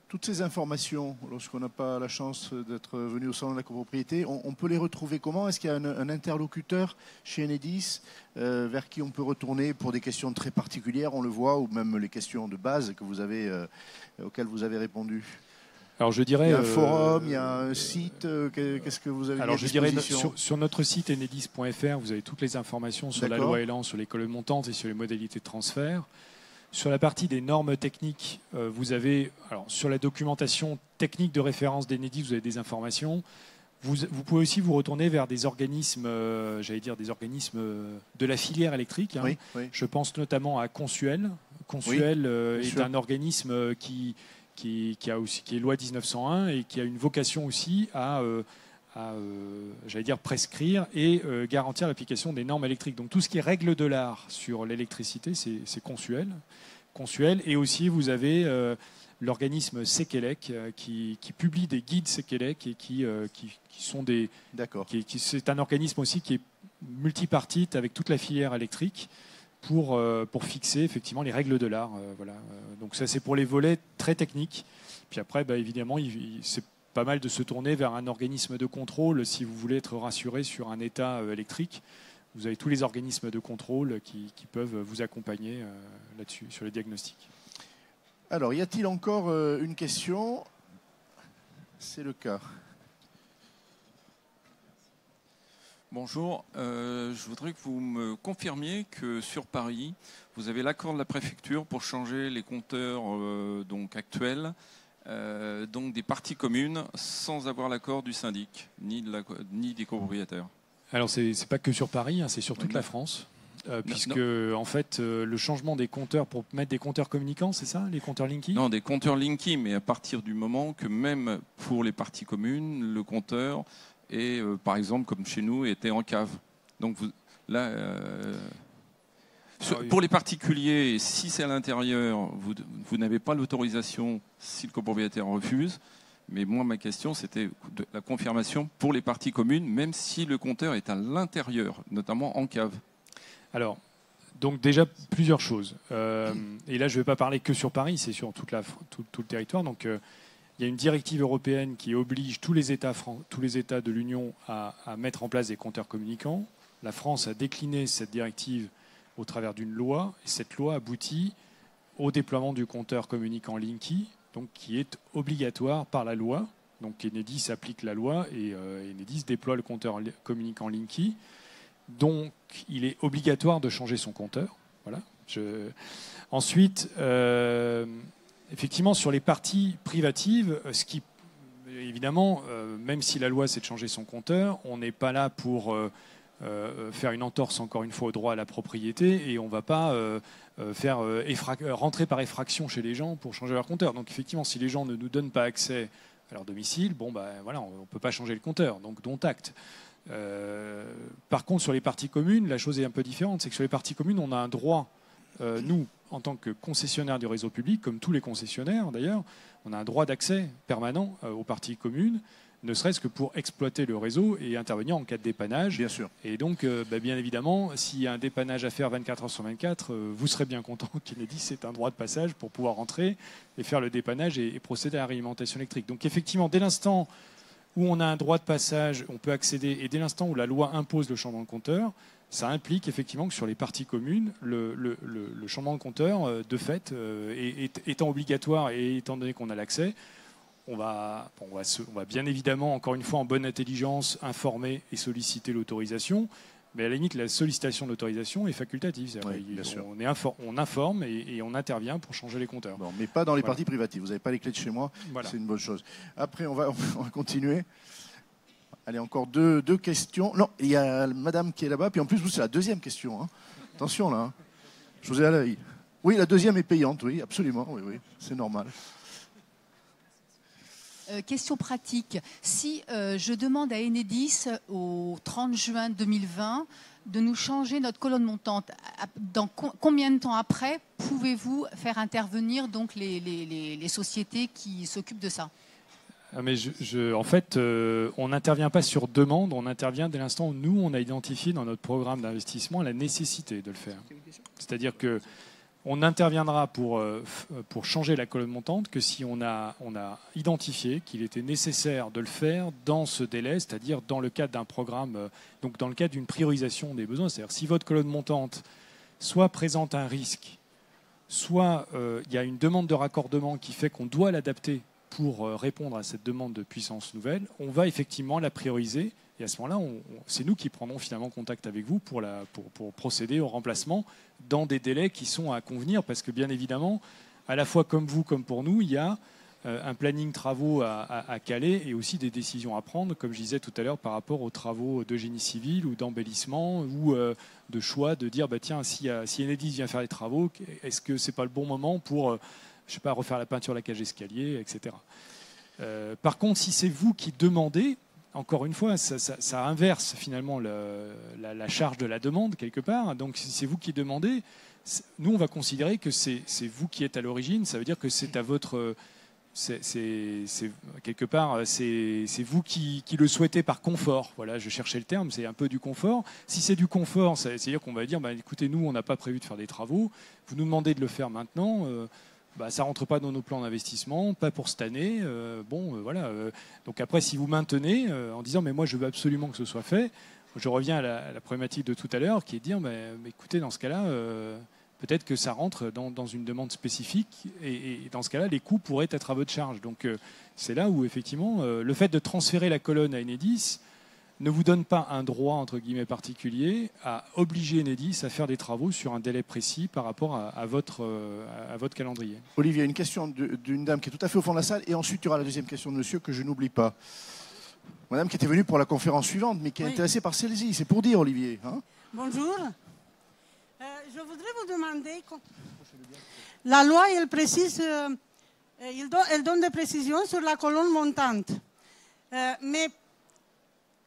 Toutes ces informations, lorsqu'on n'a pas la chance d'être venu au salon de la copropriété, on peut les retrouver comment? Est-ce qu'il y a un interlocuteur chez Enedis vers qui on peut retourner pour des questions très particulières, on le voit, ou même les questions de base que vous avez, auxquelles vous avez répondu? Alors je dirais, il y a un forum, il y a un site, qu'est-ce que vous avez alors mis à je dirais disposition? sur notre site enedis.fr, vous avez toutes les informations sur la loi Elan, sur les colonnes montantes et sur les modalités de transfert. Sur la partie des normes techniques, vous avez, alors sur la documentation technique de référence d'Enedis, vous avez des informations. Vous pouvez aussi vous retourner vers des organismes, des organismes de la filière électrique. Hein. Oui, oui. Je pense notamment à Consuel. Consuel oui, est un organisme qui est loi 1901 et qui a une vocation aussi à prescrire et garantir l'application des normes électriques. Donc tout ce qui est règle de l'art sur l'électricité, c'est Consuel. Et aussi vous avez l'organisme Sekelec qui publie des guides Sekelec et qui sont des... D'accord. C'est un organisme aussi qui est multipartite avec toute la filière électrique pour fixer effectivement les règles de l'art. Voilà. Donc ça c'est pour les volets très techniques. Puis après, évidemment, c'est pas mal de se tourner vers un organisme de contrôle si vous voulez être rassuré sur un état électrique. Vous avez tous les organismes de contrôle qui peuvent vous accompagner là-dessus, sur les diagnostics. Alors, y a-t-il encore une question? C'est le cas. Bonjour, je voudrais que vous me confirmiez que sur Paris, vous avez l'accord de la préfecture pour changer les compteurs actuels, donc des parties communes, sans avoir l'accord du syndic, ni des copropriétaires. Alors, c'est pas que sur Paris, hein, c'est sur toute la France. Puisque en fait le changement des compteurs pour mettre des compteurs communicants, c'est ça, les compteurs Linky? Non, des compteurs Linky, mais à partir du moment que même pour les parties communes, le compteur est, par exemple, comme chez nous, était en cave. Donc pour les particuliers, si c'est à l'intérieur, vous n'avez pas l'autorisation si le copropriétaire refuse. Mais moi, ma question, c'était la confirmation pour les parties communes, même si le compteur est à l'intérieur, notamment en cave. Alors, donc déjà plusieurs choses. Et là, je ne vais pas parler que sur Paris, c'est sur tout le territoire. Donc, il y a une directive européenne qui oblige tous les États de l'Union à mettre en place des compteurs communicants. La France a décliné cette directive au travers d'une loi. Et cette loi aboutit au déploiement du compteur communicant Linky, donc qui est obligatoire par la loi. Donc, Enedis applique la loi et Enedis déploie le compteur communicant Linky. Donc, il est obligatoire de changer son compteur. Voilà. Ensuite, effectivement, sur les parties privatives, évidemment, même si la loi c'est de changer son compteur, on n'est pas là pour faire une entorse, encore une fois, au droit à la propriété, et on ne va pas rentrer par effraction chez les gens pour changer leur compteur. Donc, effectivement, si les gens ne nous donnent pas accès à leur domicile, on ne peut pas changer le compteur. Donc, dont acte. Par contre, sur les parties communes, la chose est un peu différente. C'est que sur les parties communes, on a un droit, nous, en tant que concessionnaire du réseau public, comme tous les concessionnaires d'ailleurs, on a un droit d'accès permanent aux parties communes, ne serait-ce que pour exploiter le réseau et intervenir en cas de dépannage. Bien sûr. Et donc, bien évidemment, s'il y a un dépannage à faire 24 heures sur 24, vous serez bien content qu'Enedis c'est un droit de passage pour pouvoir rentrer et faire le dépannage et procéder à la réalimentation électrique. Donc, effectivement, dès l'instant où on a un droit de passage, on peut accéder, et dès l'instant où la loi impose le changement de compteur, ça implique effectivement que sur les parties communes, le changement de compteur, de fait, étant obligatoire et étant donné qu'on a l'accès, on va bien évidemment, encore une fois, en bonne intelligence, informer et solliciter l'autorisation. Mais à la limite, la sollicitation d'autorisation est facultative. Oui, bien sûr. On informe et on intervient pour changer les compteurs. Bon, mais pas dans les parties privatives. Vous n'avez pas les clés de chez moi. Voilà. C'est une bonne chose. Après, on va continuer. Allez, encore deux questions. Non, il y a madame qui est là-bas. Puis en plus, vous, c'est la deuxième question. Hein. Attention, là. Hein. Je vous ai à l'œil. Oui, la deuxième est payante. Oui, absolument. Oui, c'est normal. Question pratique. Si je demande à Enedis au 30 juin 2020 de nous changer notre colonne montante, dans combien de temps après pouvez-vous faire intervenir donc les sociétés qui s'occupent de ça? Mais en fait, on n'intervient pas sur demande, on intervient dès l'instant où nous, on a identifié dans notre programme d'investissement la nécessité de le faire. C'est-à-dire que on n'interviendra pour changer la colonne montante que si on a identifié qu'il était nécessaire de le faire dans ce délai, c'est-à-dire dans le cadre d'un programme, donc dans le cadre d'une priorisation des besoins. C'est-à-dire si votre colonne montante soit présente un risque, soit il y a une demande de raccordement qui fait qu'on doit l'adapter pour répondre à cette demande de puissance nouvelle, on va effectivement la prioriser. Et à ce moment-là, c'est nous qui prendrons finalement contact avec vous pour procéder au remplacement dans des délais qui sont à convenir. Parce que bien évidemment, à la fois comme vous, comme pour nous, il y a un planning travaux à caler et aussi des décisions à prendre, comme je disais tout à l'heure, par rapport aux travaux de génie civil ou d'embellissement ou de choix de dire, bah, tiens, si Enedis vient faire les travaux, est-ce que ce n'est pas le bon moment pour je sais pas, refaire la peinture de la cage d'escalier, etc. Par contre, si c'est vous qui demandez, encore une fois, ça inverse finalement la charge de la demande quelque part. Donc, si c'est vous qui demandez, nous, on va considérer que c'est vous qui êtes à l'origine. Ça veut dire que c'est à votre... quelque part, c'est vous qui le souhaitez par confort. Voilà, je cherchais le terme, c'est un peu du confort. Si c'est du confort, c'est-à-dire qu'on va dire, bah, écoutez, nous, on n'a pas prévu de faire des travaux. Vous nous demandez de le faire maintenant. Bah, ça ne rentre pas dans nos plans d'investissement, pas pour cette année. Voilà. Donc après, si vous maintenez en disant mais moi je veux absolument que ce soit fait, je reviens à la problématique de tout à l'heure qui est de dire mais écoutez, dans ce cas-là, peut-être que ça rentre dans une demande spécifique et dans ce cas-là, les coûts pourraient être à votre charge. Donc c'est là où effectivement le fait de transférer la colonne à Enedis ne vous donne pas un droit, entre guillemets, particulier à obliger Enedis à faire des travaux sur un délai précis par rapport à votre calendrier. Olivier, une question d'une dame qui est tout à fait au fond de la salle, et ensuite il y aura la deuxième question de monsieur que je n'oublie pas. Madame qui était venue pour la conférence suivante, mais qui est intéressée par celle-ci. C'est pour dire, Olivier. Hein? Bonjour. Je voudrais vous demander... La loi, elle précise... elle donne des précisions sur la colonne montante. Mais...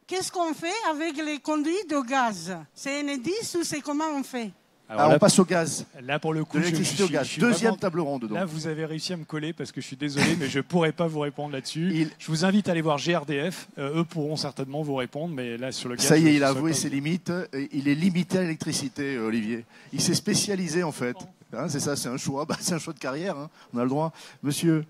Qu'est-ce qu'on fait avec les conduits de gaz? C'est Enedis ou c'est comment on fait? Alors, on passe au gaz. Là, pour le coup, de l'électricité au gaz. Deuxième table ronde. Donc. Là, vous avez réussi à me coller parce que je suis désolé, mais je ne pourrais pas vous répondre là-dessus. Je vous invite à aller voir GRDF. Eux pourront certainement vous répondre, mais là, sur le gaz... Ça y est, il a avoué ses limites. Il est limité à l'électricité, Olivier. Il s'est spécialisé, en fait. Hein, c'est ça, c'est un choix. Bah, c'est un choix de carrière. Hein. On a le droit. Monsieur?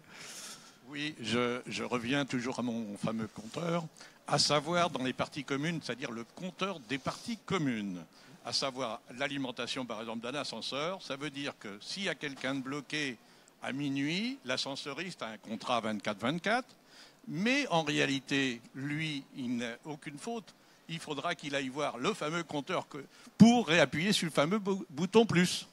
Oui, je reviens toujours à mon fameux compteur. À savoir dans les parties communes, c'est-à-dire le compteur des parties communes, à savoir l'alimentation par exemple d'un ascenseur, ça veut dire que s'il y a quelqu'un de bloqué à minuit, l'ascenseuriste a un contrat 24-24, mais en réalité, lui, il n'a aucune faute. Il faudra qu'il aille voir le fameux compteur pour réappuyer sur le fameux bouton plus.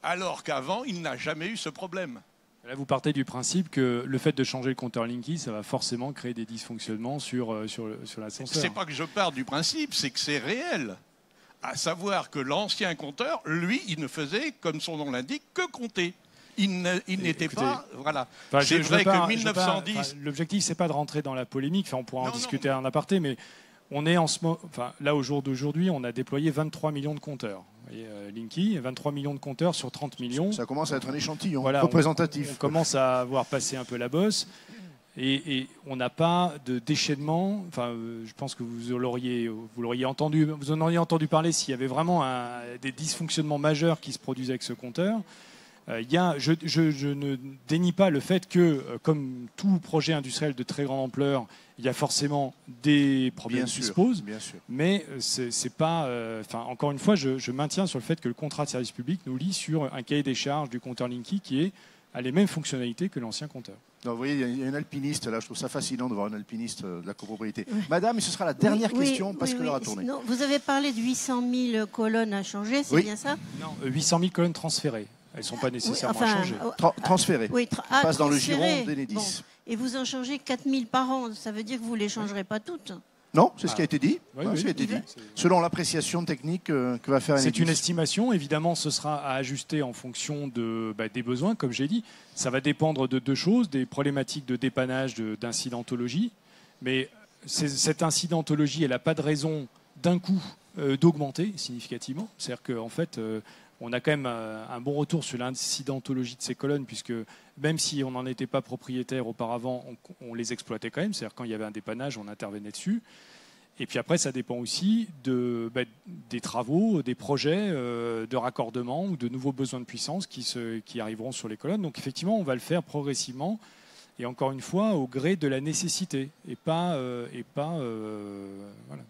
Alors qu'avant, il n'a jamais eu ce problème. Là, vous partez du principe que le fait de changer le compteur Linky, ça va forcément créer des dysfonctionnements sur l'ascenseur. C'est pas que je pars du principe, c'est que c'est réel. À savoir que l'ancien compteur, lui, il ne faisait, comme son nom l'indique, que compter. Il n'était pas... Voilà. Enfin, c'est vrai que 1910... L'objectif, c'est pas de rentrer dans la polémique. Enfin, on pourra en discuter en aparté, mais on est là, au jour d'aujourd'hui, on a déployé 23 millions de compteurs. Vous voyez, Linky, 23 millions de compteurs sur 30 millions. Ça commence à être un échantillon représentatif. On commence à avoir passé un peu la bosse. Et on n'a pas de déchaînement. Enfin, je pense que vous l'auriez entendu, vous en auriez entendu parler s'il y avait vraiment des dysfonctionnements majeurs qui se produisaient avec ce compteur. Je ne dénie pas le fait que, comme tout projet industriel de très grande ampleur, il y a forcément des problèmes qui se posent. Mais c'est pas. Encore une fois, je maintiens sur le fait que le contrat de service public nous lie sur un cahier des charges du compteur Linky qui a les mêmes fonctionnalités que l'ancien compteur. Non, vous voyez, il y a un alpiniste là. Je trouve ça fascinant de voir un alpiniste de la copropriété. Madame, et ce sera la dernière question parce que l'heure a tourné. Non, vous avez parlé de 800 000 colonnes à changer, c'est bien ça? Non, 800 000 colonnes transférées. Elles ne sont pas nécessairement changées. Transférées. Oui, passe dans le giron d'Enedis. Bon. Et vous en changez 4 000 par an. Ça veut dire que vous ne les changerez pas toutes? Non, c'est ce qui a été dit. Oui, ce qui a été dit. Selon l'appréciation technique que va faire Enedis. C'est une estimation. Évidemment, ce sera à ajuster en fonction des besoins, comme j'ai dit. Ça va dépendre de deux choses, des problématiques de dépannage, d'incidentologie. Mais cette incidentologie, elle n'a pas de raison d'un coup d'augmenter significativement. C'est-à-dire qu'en fait... on a quand même un bon retour sur l'incidentologie de ces colonnes, puisque même si on n'en était pas propriétaire auparavant, on les exploitait quand même. C'est-à-dire quand il y avait un dépannage, on intervenait dessus. Et puis après, ça dépend aussi des travaux, des projets de raccordement ou de nouveaux besoins de puissance qui arriveront sur les colonnes. Donc effectivement, on va le faire progressivement et encore une fois au gré de la nécessité et pas voilà.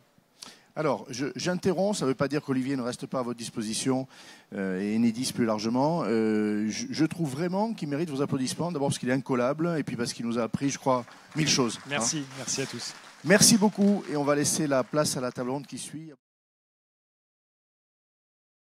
Alors, j'interromps, ça ne veut pas dire qu'Olivier ne reste pas à votre disposition et Enedis plus largement. Je trouve vraiment qu'il mérite vos applaudissements, d'abord parce qu'il est incollable et puis parce qu'il nous a appris, je crois, 1000 choses. Merci, merci à tous. Merci beaucoup et on va laisser la place à la table ronde qui suit.